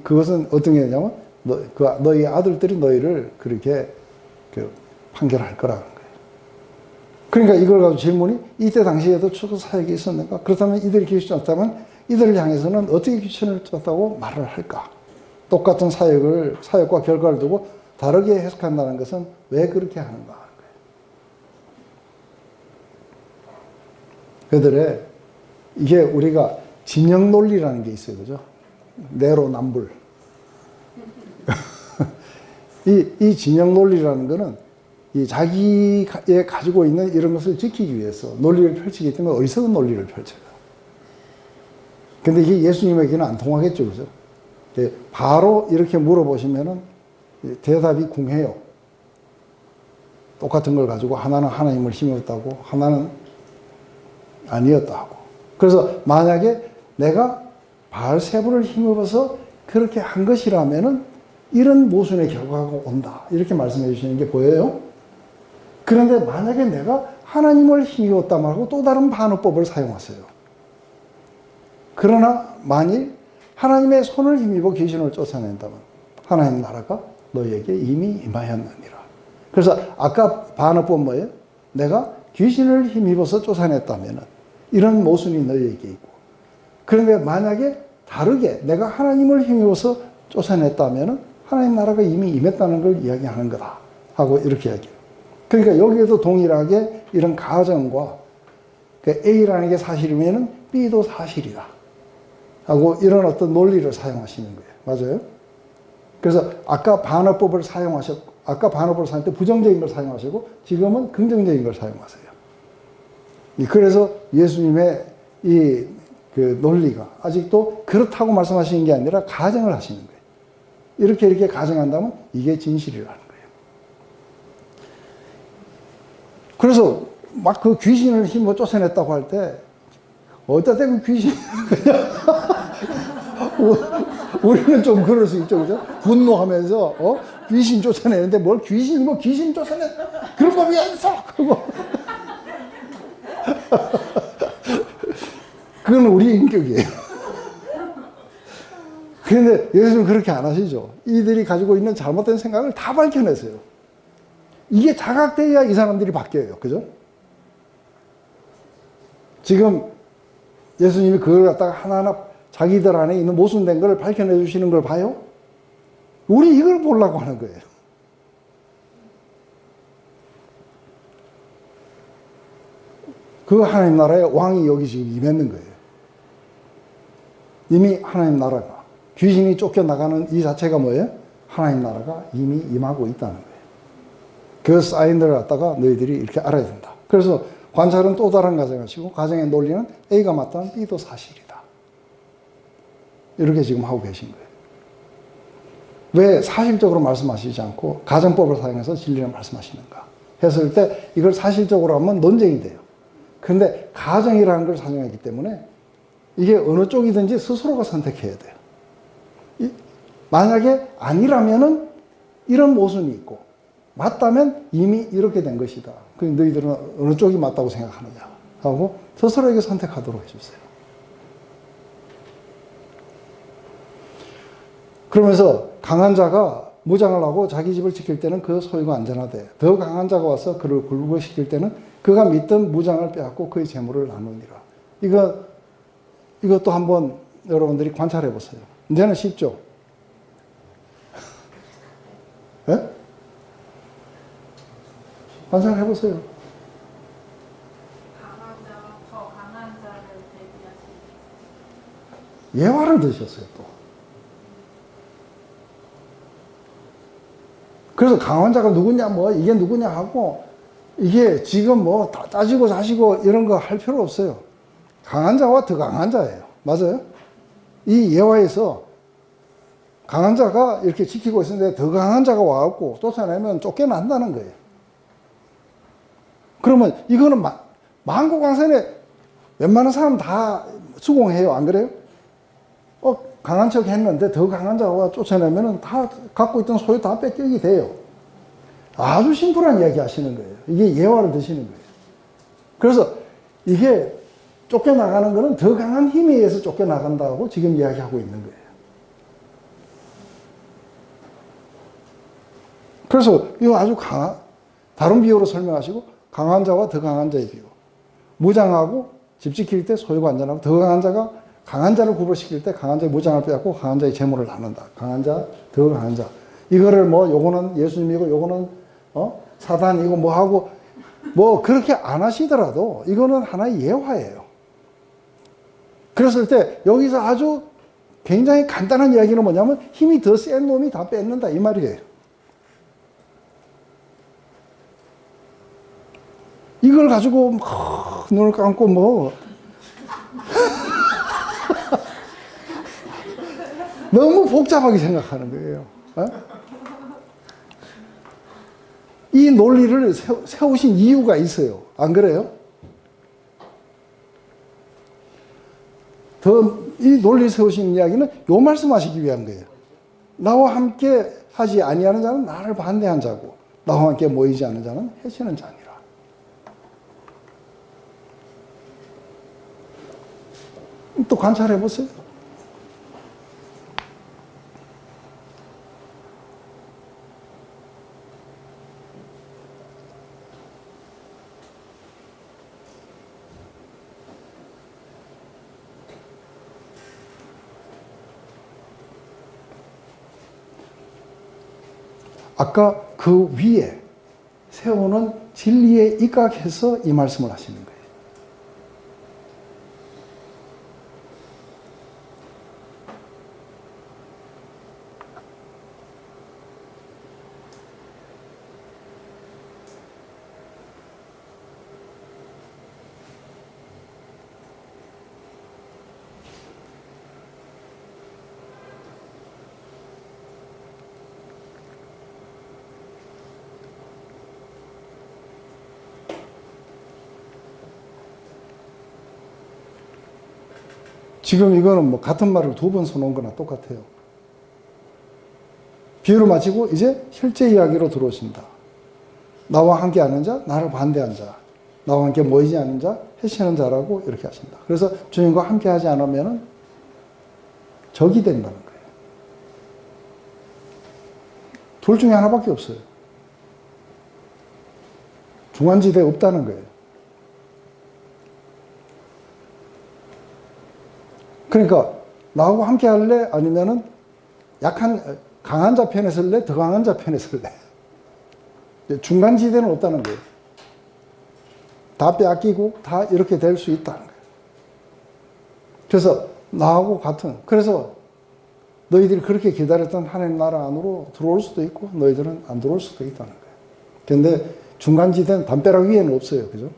그것은 어떤 게 있냐면 너희 아들들이 너희를 그렇게 판결할 거라는 거예요. 그러니까 이걸 가지고 질문이, 이때 당시에도 추수 사역이 있었는가? 그렇다면 이들이 귀신을 쫓았다면 이들을 향해서는 어떻게 귀신을 쫓았다고 말을 할까? 똑같은 사역과 결과를 두고 다르게 해석한다는 것은 왜 그렇게 하는가 하는 거예요. 그들의, 이게 우리가 진영 논리라는 게 있어요, 그죠? 내로남불. 이 진영 논리라는 거는 이 자기가 가지고 있는 이런 것을 지키기 위해서 논리를 펼치기 때문에 어리석은 논리를 펼쳐요. 근데 이게 예수님에게는 안 통하겠죠, 그죠? 바로 이렇게 물어보시면은 대답이 궁해요. 똑같은 걸 가지고 하나는 하나님을 힘입었다고, 하나는 아니었다 하고. 그래서 만약에 내가 바알세불을 힘입어서 그렇게 한 것이라면은 이런 모순의 결과가 온다, 이렇게 말씀해 주시는 게 보여요. 그런데 만약에 내가 하나님을 힘입었다 말고 또 다른 반어법을 사용하세요. 그러나 만일 하나님의 손을 힘입어 귀신을 쫓아낸다면 하나님 나라가 너희에게 이미 임하였느니라. 그래서 아까 반어법 뭐예요? 내가 귀신을 힘입어서 쫓아냈다면 이런 모순이 너희에게 있고, 그런데 만약에 다르게 내가 하나님을 힘입어서 쫓아냈다면 하나님 나라가 이미 임했다는 걸 이야기하는 거다 하고 이렇게 이야기해요. 그러니까 여기에도 동일하게 이런 가정과 A라는 게 사실이면 B도 사실이다 하고 이런 어떤 논리를 사용하시는 거예요. 맞아요? 그래서 아까 반어법을 사용할 때 부정적인 걸 사용하시고 지금은 긍정적인 걸 사용하세요. 그래서 예수님의 그 논리가 아직도 그렇다고 말씀하시는 게 아니라 가정을 하시는 거예요. 이렇게 가정한다면 이게 진실이라는 거예요. 그래서 막 그 귀신을 힘으로 쫓아냈다고 할 때 어디다 대고 귀신 우리는 좀 그럴 수 있죠, 그죠? 분노하면서, 귀신 쫓아내는데 뭘 귀신이 뭐 귀신 쫓아내? 그런 법이 어딨어? 하고. 그건 우리 인격이에요. 그런데 예수님은 그렇게 안 하시죠. 이들이 가지고 있는 잘못된 생각을 다 밝혀내세요. 이게 자각돼야 이 사람들이 바뀌어요. 그죠? 지금 예수님이 그걸 갖다가 하나하나 자기들 안에 있는 모순된 걸 밝혀내 주시는 걸 봐요? 우리 이걸 보려고 하는 거예요. 그 하나님 나라의 왕이 여기 지금 임했는 거예요. 이미 하나님 나라가, 귀신이 쫓겨나가는 이 자체가 뭐예요? 하나님 나라가 이미 임하고 있다는 거예요. 그 사인들을 갖다가 너희들이 이렇게 알아야 된다. 그래서 관찰은 또 다른 가정하시고, 가정의 논리는 A가 맞다면 B도 사실이다. 이렇게 지금 하고 계신 거예요. 왜 사실적으로 말씀하시지 않고 가정법을 사용해서 진리를 말씀하시는가 했을 때 이걸 사실적으로 하면 논쟁이 돼요. 그런데 가정이라는 걸 사용하기 때문에 이게 어느 쪽이든지 스스로가 선택해야 돼요. 만약에 아니라면은 이런 모순이 있고, 맞다면 이미 이렇게 된 것이다. 그럼 너희들은 어느 쪽이 맞다고 생각하느냐 하고 스스로에게 선택하도록 해주세요. 그러면서 강한 자가 무장을 하고 자기 집을 지킬 때는 그 소유가 안전하되, 더 강한 자가 와서 그를 굴복시킬 때는 그가 믿던 무장을 빼앗고 그의 재물을 나누니라. 이것도 한번 여러분들이 관찰해 보세요. 이제는 쉽죠? 예? 관찰해 보세요. 강한 자와 더 강한 자를 대비하시는 예화를 드셨어요, 또. 그래서 강한 자가 누구냐, 뭐, 이게 누구냐 하고, 이게 지금 뭐, 다 따지고 자시고 이런 거 할 필요 없어요. 강한 자와 더 강한 자예요. 맞아요? 이 예화에서 강한 자가 이렇게 지키고 있었는데 더 강한 자가 와갖고 쫓아내면 쫓겨난다는 거예요. 그러면 이거는 만고강산에 웬만한 사람 다 수긍해요. 안 그래요? 강한 척 했는데 더 강한 자가 쫓아내면 다 갖고 있던 소유 다 뺏기게 돼요. 아주 심플한 이야기 하시는 거예요. 이게 예화를 드시는 거예요. 그래서 이게 쫓겨나가는 거는 더 강한 힘에 의해서 쫓겨나간다고 지금 이야기하고 있는 거예요. 그래서 이거 아주 다른 비유로 설명하시고, 강한 자와 더 강한 자의 비유. 무장하고 집 지킬 때 소유가 안전하고, 더 강한 자가 강한 자를 구별시킬 때 강한 자의 무장을 빼앗고 강한 자의 재물을 나눈다. 강한 자, 더 강한 자. 이거를 뭐 요거는 예수님이고 요거는 사단이고 뭐 하고 뭐 그렇게 안 하시더라도 이거는 하나의 예화예요. 그랬을 때 여기서 아주 굉장히 간단한 이야기는 뭐냐면 힘이 더 센 놈이 다 뺏는다 이 말이에요. 이걸 가지고 눈을 감고 뭐 너무 복잡하게 생각하는 거예요. 이 논리를 세우신 이유가 있어요. 안 그래요? 이 논리를 세우신 이야기는 요 말씀하시기 위한 거예요. 나와 함께 하지 아니하는 자는 나를 반대한 자고, 나와 함께 모이지 않는 자는 해치는 자니라. 또 관찰해 보세요. 아까 그 위에 세우는 진리에 입각해서 이 말씀을 하시는 거예요. 지금 이거는 뭐 같은 말을 두 번 써놓은 거나 똑같아요. 비유를 마치고 이제 실제 이야기로 들어오신다. 나와 함께 하는 자, 나를 반대한 자, 나와 함께 모이지 않는 자, 해치는 자라고 이렇게 하신다. 그래서 주님과 함께 하지 않으면 적이 된다는 거예요. 둘 중에 하나밖에 없어요. 중간지대에 없다는 거예요. 그러니까 나하고 함께 할래? 아니면은 강한 자 편에 설래? 더 강한 자 편에 설래? 중간지대는 없다는 거예요. 다 빼앗기고 다 이렇게 될 수 있다는 거예요. 그래서 나하고 같은, 그래서 너희들이 그렇게 기다렸던 하나님 나라 안으로 들어올 수도 있고 너희들은 안 들어올 수도 있다는 거예요. 그런데 중간지대는 담벼락 위에는 없어요. 그죠?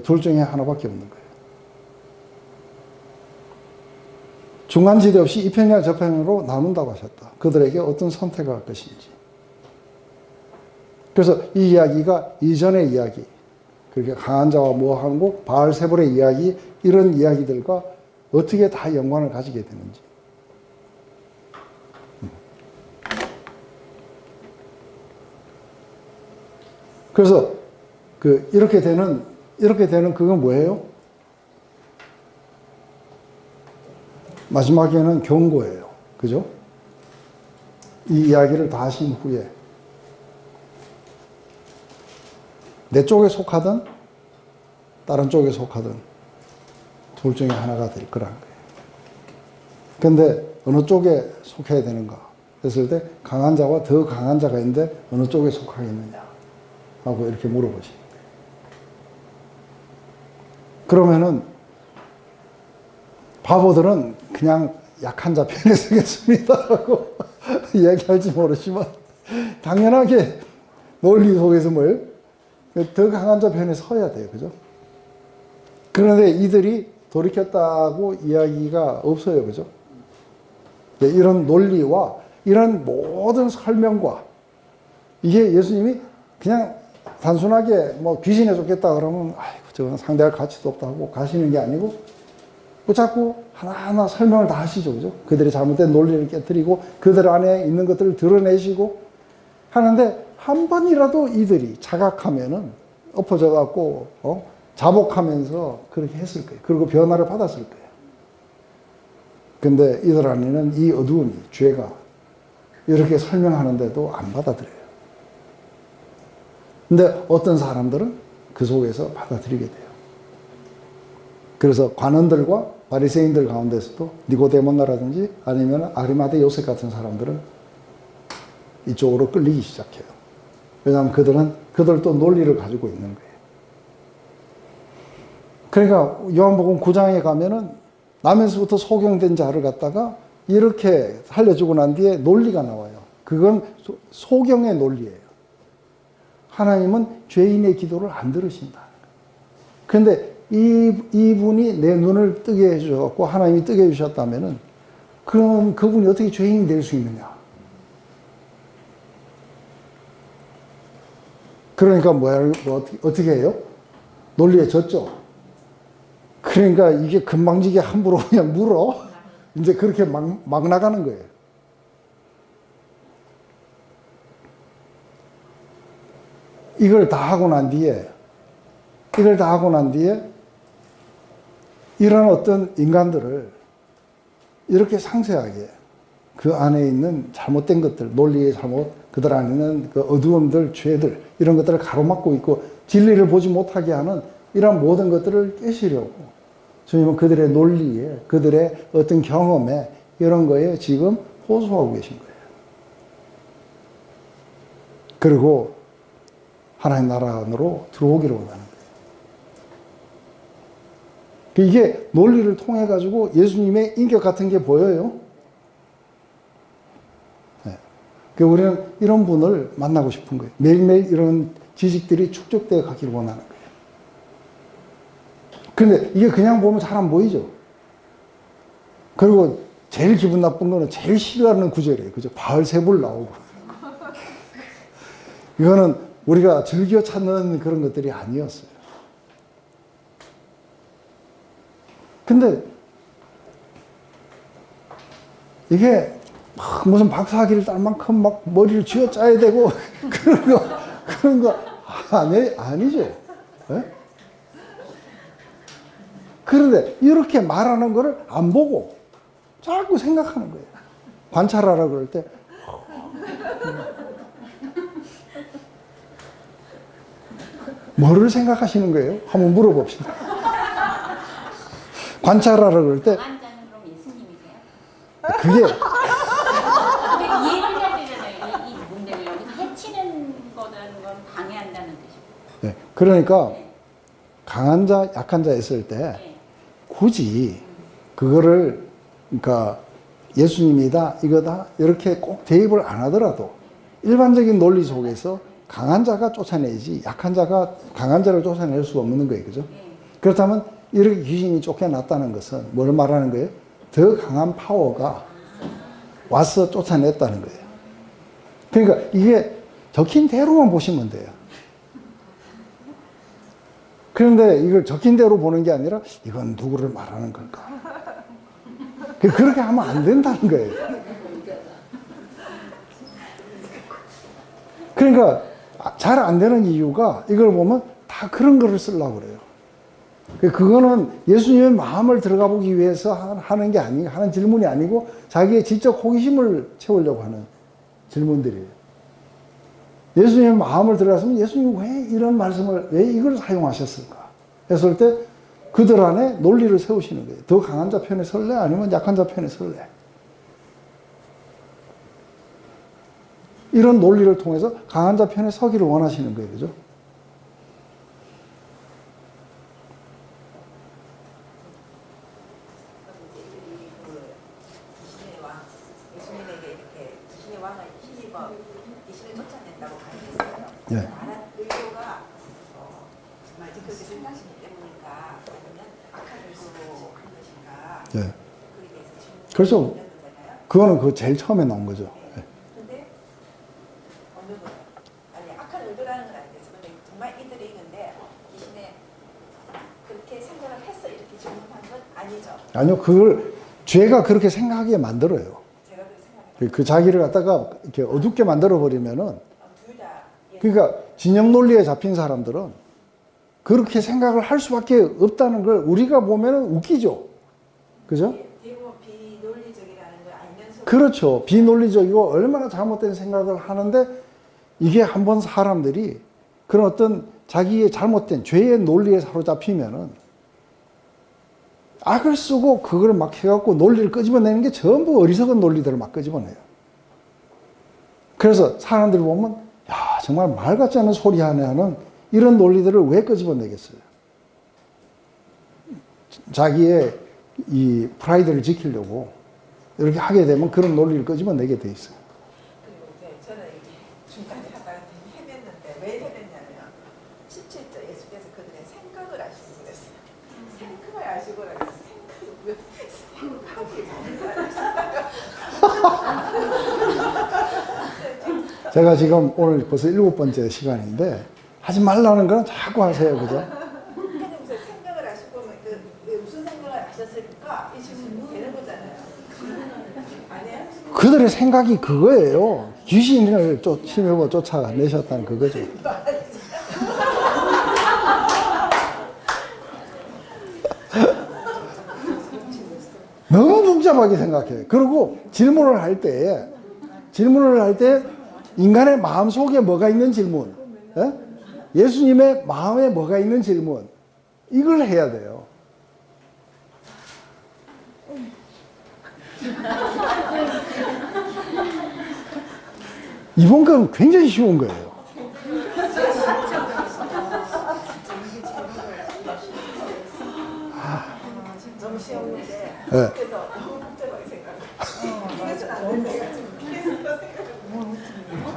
둘 중에 하나밖에 없는 거예요. 중간지대 없이 이 편이나 저 편으로 나눈다고 하셨다. 그들에게 어떤 선택을 할 것인지. 그래서 이 이야기가 이전의 이야기, 그렇게 강한 자와 모함국, 바알세불의 이야기, 이런 이야기들과 어떻게 다 연관을 가지게 되는지. 그래서 이렇게 되는 그건 뭐예요? 마지막에는 경고예요. 그죠? 이 이야기를 다 하신 후에 내 쪽에 속하든 다른 쪽에 속하든 둘 중에 하나가 될 거라는 거예요. 그런데 어느 쪽에 속해야 되는가 했을 때 강한 자와 더 강한 자가 있는데 어느 쪽에 속하겠느냐 하고 이렇게 물어보시는 거예요. 그러면은 바보들은 그냥 약한 자 편에 서겠습니다 하고 이야기할지 모르지만 당연하게 논리 속에서 더 강한 자 편에 서야 돼요. 그죠? 그런데 이들이 돌이켰다고 이야기가 없어요. 그죠? 이런 논리와 이런 모든 설명과 이게 예수님이 그냥 단순하게 귀신에 쫓겼다 그러면 아이고 저건 상대할 가치도 없다 하고 가시는 게 아니고 자꾸 하나하나 설명을 다 하시죠. 그죠? 그들의 잘못된 논리를 깨뜨리고 그들 안에 있는 것들을 드러내시고 하는데 한 번이라도 이들이 자각하면은 엎어져 갖고 자복하면서 그렇게 했을 거예요. 그리고 변화를 받았을 거예요. 근데 이들 안에는 이 어두움이, 죄가 이렇게 설명하는데도 안 받아들여요. 근데 어떤 사람들은 그 속에서 받아들이게 돼요. 그래서 관원들과 바리새인들 가운데서도 니고데모나라든지 아니면 아리마대 요셉 같은 사람들은 이쪽으로 끌리기 시작해요. 왜냐하면 그들도 논리를 가지고 있는 거예요. 그러니까 요한복음 9장에 가면은 남에서부터 소경된 자를 갖다가 이렇게 살려주고 난 뒤에 논리가 나와요. 그건 소경의 논리예요. 하나님은 죄인의 기도를 안 들으신다. 그런데 이분이 내 눈을 뜨게 해주셨고 하나님이 뜨게 해주셨다면은 그럼 그분이 어떻게 죄인이 될 수 있느냐? 그러니까 어떻게 해요? 논리에 졌죠. 그러니까 이게 금방지게 함부로 그냥 물어. 이제 그렇게 막 나가는 거예요. 이걸 다 하고 난 뒤에 이런 어떤 인간들을 이렇게 상세하게 그 안에 있는 잘못된 것들, 논리의 잘못, 그들 안에 있는 그 어두움들, 죄들, 이런 것들을 가로막고 있고 진리를 보지 못하게 하는 이런 모든 것들을 깨시려고 주님은 그들의 논리에, 그들의 어떤 경험에, 이런 거에 지금 호소하고 계신 거예요. 그리고 하나님 나라 안으로 들어오기를 원하는 거예요. 이게 논리를 통해 가지고 예수님의 인격 같은 게 보여요. 네. 우리는 이런 분을 만나고 싶은 거예요. 매일매일 이런 지식들이 축적되어 가기를 원하는 거예요. 그런데 이게 그냥 보면 잘 안 보이죠. 그리고 제일 기분 나쁜 거는 제일 싫어하는 구절이에요. 그죠? 바알세불 나오고. 이거는 우리가 즐겨 찾는 그런 것들이 아니었어요. 근데 이게 막 무슨 박사학위를 딸 만큼 막 머리를 쥐어 짜야 되고 그런 거 아니죠. 예? 그런데 이렇게 말하는 거를 안 보고 자꾸 생각하는 거예요. 관찰하라 그럴 때 뭐를 생각하시는 거예요? 한번 물어봅시다. 관찰하라 그럴 때 강한자는 그럼 예수님이세요? 그게 근데 이해를 해야 되잖아요. 이 문제를 여기서 해치는 거라는 건 방해한다는 뜻이고. 네, 그러니까 네. 강한 자, 약한 자 있을 때 네. 굳이 그거를 그러니까 예수님이다 이거다 이렇게 꼭 대입을 안 하더라도 일반적인 논리 속에서 강한 자가 쫓아내지 약한 자가 강한 자를 쫓아낼 수가 없는 거예요. 그죠? 네. 그렇다면 이렇게 귀신이 쫓겨났다는 것은 뭘 말하는 거예요? 더 강한 파워가 와서 쫓아냈다는 거예요. 그러니까 이게 적힌 대로만 보시면 돼요. 그런데 이걸 적힌 대로 보는 게 아니라 이건 누구를 말하는 걸까? 그렇게 하면 안 된다는 거예요. 그러니까 잘 안 되는 이유가 이걸 보면 다 그런 거를 쓰려고 그래요. 그거는 예수님의 마음을 들어가 보기 위해서 하는 게 아니, 하는 질문이 아니고 자기의 지적 호기심을 채우려고 하는 질문들이에요. 예수님의 마음을 들어갔으면 예수님이 왜 이런 말씀을, 왜 이걸 사용하셨을까? 했을 때 그들 안에 논리를 세우시는 거예요. 더 강한 자 편에 설래? 아니면 약한 자 편에 설래? 이런 논리를 통해서 강한 자 편에 서기를 원하시는 거예요. 그죠? 귀신의 왕, 예수님에게 이렇게 귀신의 왕을 힘입어 귀신을 쫓아낸다고 가르쳤어요. 예. 말한 의도가 정말 그렇게 생각하시기 때문인가 아니면 악한 의도로 한 것인가 예. 그에 대해서 질문을 그렇죠. 드렸잖아요. 그거는 그 제일 처음에 나온 거죠. 예. 근데 어느 분 아니 악한 의도라는 건 알겠지만 정말 이들이 근데 귀신에 그렇게 생각을 해서 이렇게 질문한 건 아니죠. 아니요, 그걸 죄가 그렇게 생각하게 만들어요. 제가 그렇게 생각해요. 그 자기를 갖다가 이렇게 어둡게 만들어 버리면은 둘 다 그러니까 진영 논리에 잡힌 사람들은 그렇게 생각을 할 수밖에 없다는 걸 우리가 보면은 웃기죠. 그죠? 대부분 비논리적이라는 걸 알면서 그렇죠. 비논리적이고 얼마나 잘못된 생각을 하는데 이게 한번 사람들이 그런 어떤 자기의 잘못된 죄의 논리에 사로잡히면은 악을 쓰고 그걸 막 해갖고 논리를 끄집어내는 게 전부 어리석은 논리들을 막 끄집어내요. 그래서 사람들이 보면 야 정말 말 같지 않은 소리 하는 이런 논리들을 왜 끄집어내겠어요? 자기의 이 프라이드를 지키려고 이렇게 하게 되면 그런 논리를 끄집어내게 돼 있어요. 그리고 이제 저는 이게 중간에 하다가 되게 헤맸는데 왜 헤맸냐면 17절 예수께서 그들의 생각을 아시고 그랬어요. 생각을 아시고 그랬어요. 제가 지금 오늘 벌써 7번째 시간인데 하지 말라는 건 자꾸 하세요. 그죠? 하나님께서 생각을 아시고 무슨 생각을 아셨을까? 이 질문이 되는 거잖아요. 아니에요? 그들의 생각이 그거예요. 귀신을 힘입어 쫓아내셨다는 그거죠. 너무 복잡하게 생각해. 그리고 질문을 할 때 인간의 마음 속에 뭐가 있는 질문, 예? 예수님의 마음에 뭐가 있는 질문, 이걸 해야 돼요. 이번 건 굉장히 쉬운 거예요. 너무 쉬웠는데 예. 그래서 너무 복잡하게 생각해요. 이래서는 안 된다.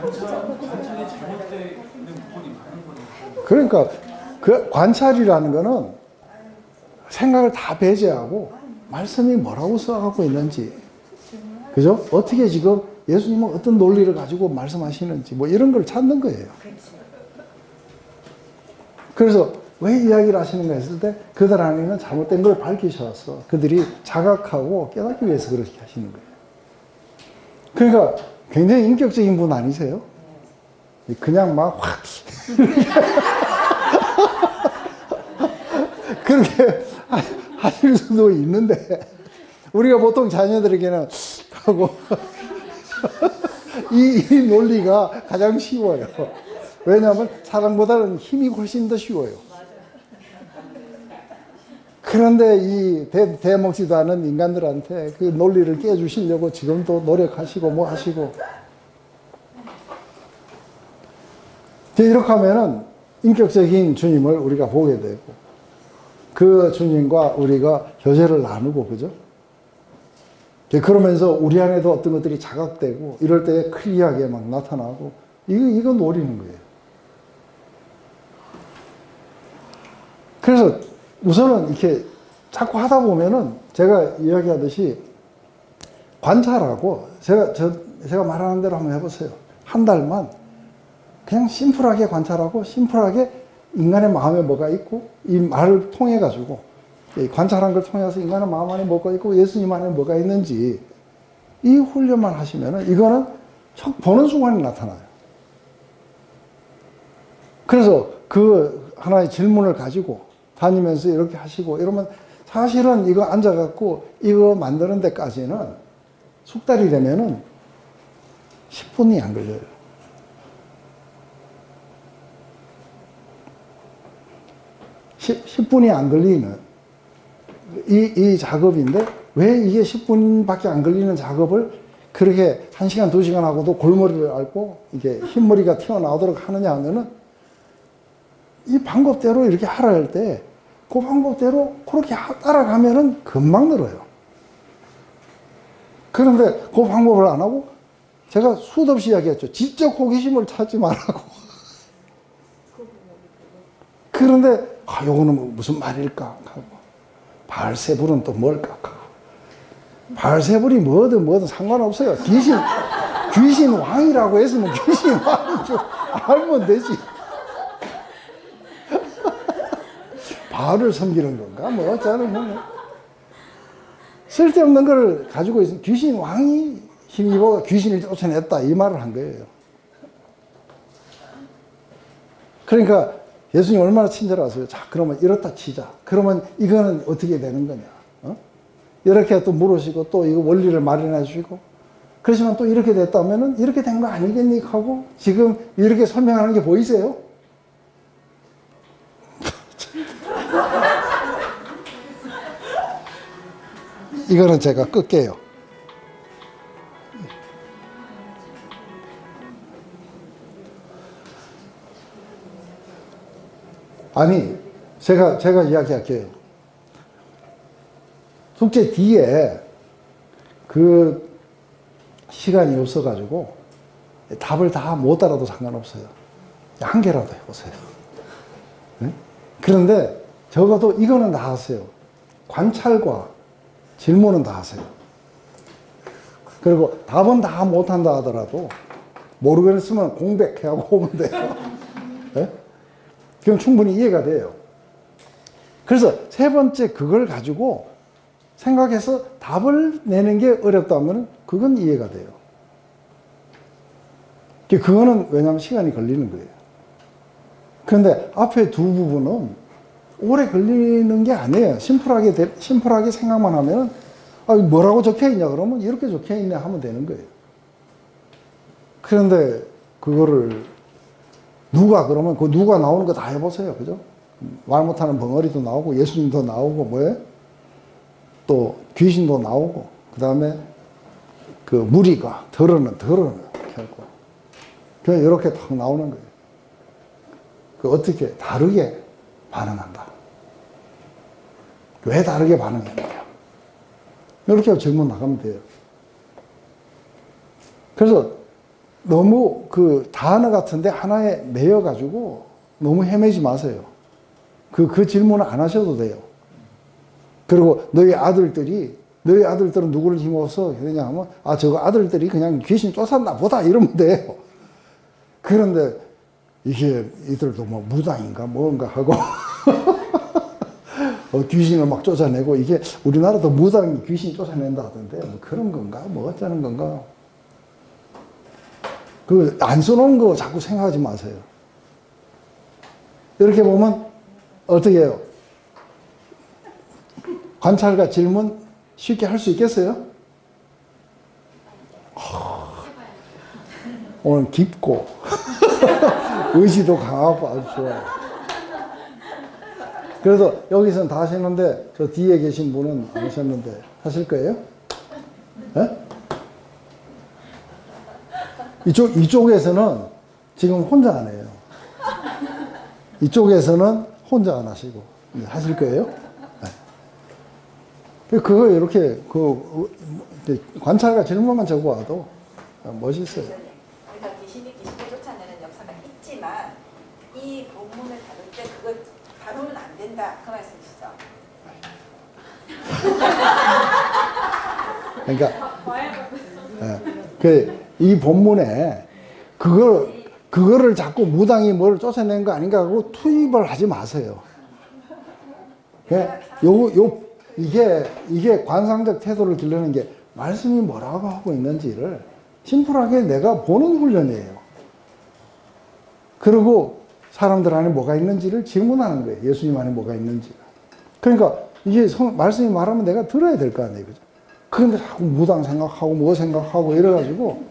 이래서 관찰이 잘못되는 부분이 많은 거니까. 그러니까 그 관찰이라는 거는 생각을 다 배제하고 말씀이 뭐라고 써갖고 있는지, 그죠? 어떻게 지금 예수님은 어떤 논리를 가지고 말씀하시는지 뭐 이런 걸 찾는 거예요. 그래서 왜 이야기를 하시는가 했을 때 그들 안에는 잘못된 걸 밝히셔서 그들이 자각하고 깨닫기 위해서 그렇게 하시는 거예요. 그러니까 굉장히 인격적인 분 아니세요? 그냥 막 확. 그렇게 하실 수도 있는데, 우리가 보통 자녀들에게는 하고, 이 논리가 가장 쉬워요. 왜냐하면 사랑보다는 힘이 훨씬 더 쉬워요. 그런데 이 대먹지도 않은 인간들한테 그 논리를 깨주시려고 지금도 노력하시고 뭐 하시고. 이렇게 하면은 인격적인 주님을 우리가 보게 되고, 그 주님과 우리가 교제를 나누고, 그죠? 그러면서 우리 안에도 어떤 것들이 자각되고, 이럴 때 클리어하게 막 나타나고, 이거 노리는 거예요. 그래서 우선은 이렇게 자꾸 하다 보면은 제가 이야기하듯이 관찰하고, 제가 말하는 대로 한번 해보세요. 한 달만 그냥 심플하게 관찰하고, 심플하게 인간의 마음에 뭐가 있고, 이 말을 통해 가지고, 관찰한 걸 통해서 인간의 마음 안에 뭐가 있고 예수님 안에 뭐가 있는지 이 훈련만 하시면은 이거는 척 보는 순간에 나타나요. 그래서 그 하나의 질문을 가지고 다니면서 이렇게 하시고 이러면 사실은 이거 앉아갖고 이거 만드는 데까지는 숙달이 되면은 10분이 안 걸려요. (10분이) 안 걸리는 이 작업인데, 왜 이게 10분밖에 안 걸리는 작업을 그렇게 1시간, 2시간 하고도 골머리를 앓고 이게 흰머리가 튀어나오도록 하느냐 하면은, 이 방법대로 이렇게 하라 할 때, 그 방법대로 그렇게 따라가면은 금방 늘어요. 그런데 그 방법을 안 하고, 제가 수도 없이 이야기했죠. 지적 호기심을 찾지 말라고. 그런데, 요거는 무슨 말일까? 하고. 바알세불은 또 뭘까? 하고. 바알세불이 뭐든 상관없어요. 귀신 왕이라고 했으면 귀신 왕인 줄 알면 되지. 바알을 섬기는 건가? 뭐, 어쩌는 뭐. 쓸데없는 걸 가지고 있으면 귀신 왕이 힘입어 귀신을 쫓아냈다. 이 말을 한 거예요. 그러니까 예수님 얼마나 친절하세요. 자, 그러면 이렇다 치자. 그러면 이거는 어떻게 되는 거냐. 어? 이렇게 또 물으시고 또 이거 원리를 마련해 주시고. 그렇지만 또 이렇게 됐다면은 이렇게 된 거 아니겠니? 하고 지금 이렇게 설명하는 게 보이세요? 이거는 제가 끌게요. 아니, 제가 이야기할게요. 숙제 뒤에 그 시간이 없어가지고 답을 다 못 알아도 상관없어요. 한 개라도 해보세요. 네? 그런데 적어도 이거는 다 하세요. 관찰과 질문은 다 하세요. 그리고 답은 다 못한다 하더라도 모르겠으면 공백해하고 오면 돼요. 네? 그럼 충분히 이해가 돼요. 그래서 세 번째 그걸 가지고 생각해서 답을 내는 게 어렵다면 그건 이해가 돼요. 그거는 왜냐하면 시간이 걸리는 거예요. 그런데 앞에 두 부분은 오래 걸리는 게 아니에요. 심플하게 생각만 하면, 뭐라고 적혀 있냐 그러면 이렇게 적혀 있네 하면 되는 거예요. 그런데 그거를 누가 그러면 그 누가 나오는 거 다 해보세요. 그죠? 말 못하는 벙어리도 나오고 예수님도 나오고 뭐예요? 또 귀신도 나오고 그 다음에 그 무리가 덜어는 결국 그냥 이렇게 탁 나오는 거예요. 그 어떻게 다르게 반응한다. 왜 다르게 반응했느냐. 이렇게 질문 나가면 돼요. 그래서 너무 그 단어 같은데 하나에 매여가지고 너무 헤매지 마세요. 그 질문을 안 하셔도 돼요. 그리고 너희 아들들은 누구를 힘입어서 그러냐 하면, 저거 아들들이 그냥 귀신 쫓았나 보다 이러면 돼요. 그런데 이게 이들도 뭐 무당인가 뭔가 하고 귀신을 막 쫓아내고, 이게 우리나라도 무당이 귀신 쫓아낸다 하던데 뭐 그런 건가 뭐 어쩌는 건가. 그 안 써놓은 거 자꾸 생각하지 마세요. 이렇게 보면 어떻게 해요? 관찰과 질문 쉽게 할 수 있겠어요? 오늘 깊고 의지도 강하고 아주 좋아요. 그래서 여기서는 다 하시는데 저 뒤에 계신 분은 안 하셨는데 하실 거예요? 네? 이쪽에서는 지금 혼자 안 해요. 이쪽에서는 혼자 안 하시고 하실 거예요? 네. 그거 이렇게 관찰과 질문만 적어와도 멋있어요. 그러니까 귀신을 쫓아내는 역사가 있지만 이 본문을 다룰 때 그걸 다루면 안 된다 그 말씀이시죠? 그러니까 이 본문에 그거를 자꾸 무당이 뭘 쫓아낸 거 아닌가 하고 투입을 하지 마세요. 이게 관상적 태도를 기르는 게 말씀이 뭐라고 하고 있는지를 심플하게 내가 보는 훈련이에요. 그리고 사람들 안에 뭐가 있는지를 질문하는 거예요. 예수님 안에 뭐가 있는지. 그러니까 이게 말씀이 말하면 내가 들어야 될 거 아니에요. 그죠? 그런데 자꾸 무당 생각하고 뭐 생각하고 이래가지고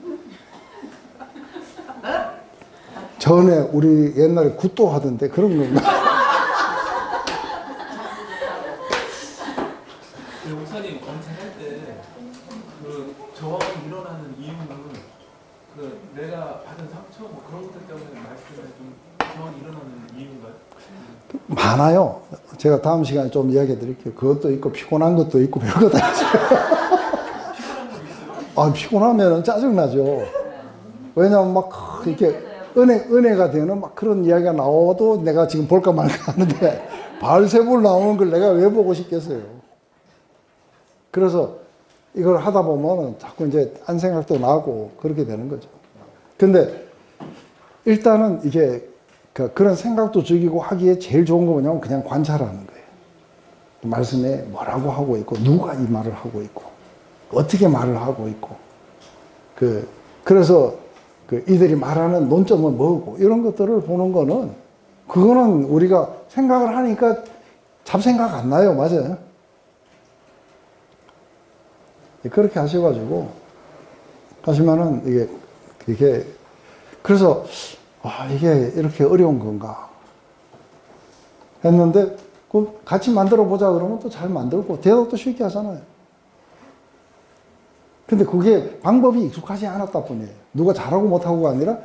전에 우리 옛날에 굿도 하던데 그런 건가? 목사님 검찰할 때 그 저항이 일어나는 이유는 그 내가 받은 상처 뭐 그런 것들 때문에 말씀에 좀 저항이 일어나는 이유인가요? 많아요. 제가 다음 시간에 좀 이야기해 드릴게요. 그것도 있고 피곤한 것도 있고 별거 다 있어요. 피곤하면 짜증나죠. 왜냐하면 막 이렇게 은혜가 되는 막 그런 이야기가 나와도 내가 지금 볼까 말까 하는데 발세불 나오는 걸 내가 왜 보고 싶겠어요. 그래서 이걸 하다 보면 자꾸 이제 딴 생각도 나고 그렇게 되는 거죠. 근데 일단은 이게 그런 생각도 죽이고 하기에 제일 좋은 거 뭐냐면 그냥 관찰하는 거예요. 말씀에 뭐라고 하고 있고 누가 이 말을 하고 있고 어떻게 말을 하고 있고 그래서 이들이 말하는 논점은 뭐고 이런 것들을 보는 거는 그거는 우리가 생각을 하니까 잡생각 안 나요. 맞아요? 그렇게 하셔가지고 하시면은 이게 그래서 이게 이렇게 어려운 건가 했는데 같이 만들어 보자 그러면 또 잘 만들고 대답도 쉽게 하잖아요. 근데 그게 방법이 익숙하지 않았다 뿐이에요. 누가 잘하고 못하고가 아니라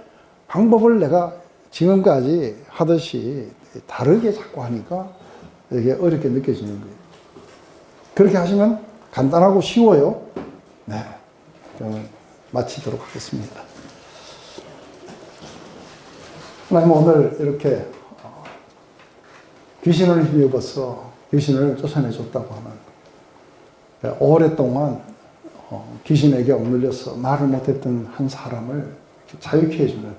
방법을 내가 지금까지 하듯이 다르게 자꾸 하니까 이게 어렵게 느껴지는 거예요. 그렇게 하시면 간단하고 쉬워요. 네. 그러면 마치도록 하겠습니다. 하나님 오늘 이렇게 귀신을 힘입어서 귀신을 쫓아내줬다고 하는 오랫동안 귀신에게 억눌려서 말을 못했던 한 사람을 자유케 해주는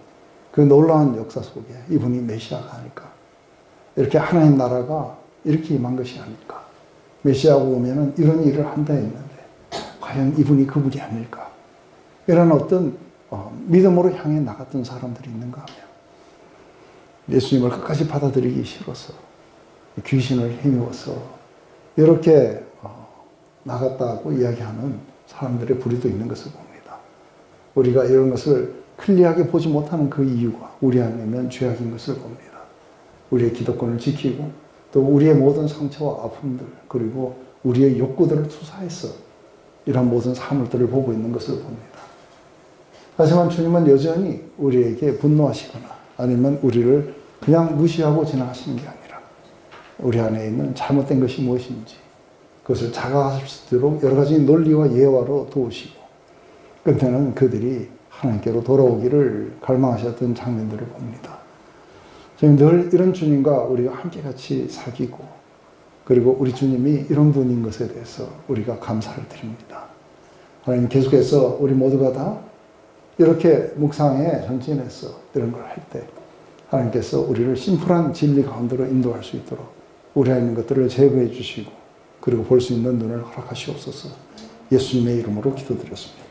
그 놀라운 역사 속에 이분이 메시아가 아닐까. 이렇게 하나님 나라가 이렇게 임한 것이 아닐까. 메시아가 오면은 이런 일을 한다 했는데 과연 이분이 그분이 아닐까. 이런 어떤 믿음으로 향해 나갔던 사람들이 있는가 하면 예수님을 끝까지 받아들이기 싫어서 귀신을 힘입어서 이렇게 나갔다고 이야기하는 사람들의 부류도 있는 것을 봅니다. 우리가 이런 것을 클리어하게 보지 못하는 그 이유가 우리 안에 있는 죄악인 것을 봅니다. 우리의 기득권을 지키고 또 우리의 모든 상처와 아픔들 그리고 우리의 욕구들을 투사해서 이런 모든 사물들을 보고 있는 것을 봅니다. 하지만 주님은 여전히 우리에게 분노하시거나 아니면 우리를 그냥 무시하고 지나가시는 게 아니라 우리 안에 있는 잘못된 것이 무엇인지 그것을 자각할 수 있도록 여러 가지 논리와 예화로 도우시고 끝내는 그들이 하나님께로 돌아오기를 갈망하셨던 장면들을 봅니다. 저는 늘 이런 주님과 우리가 함께 같이 사귀고 그리고 우리 주님이 이런 분인 것에 대해서 우리가 감사를 드립니다. 하나님 계속해서 우리 모두가 다 이렇게 묵상에 전진해서 이런 걸 할 때 하나님께서 우리를 심플한 진리 가운데로 인도할 수 있도록 우리 안에 있는 것들을 제거해 주시고 그리고 볼 수 있는 눈을 허락하시옵소서. 예수님의 이름으로 기도드렸습니다.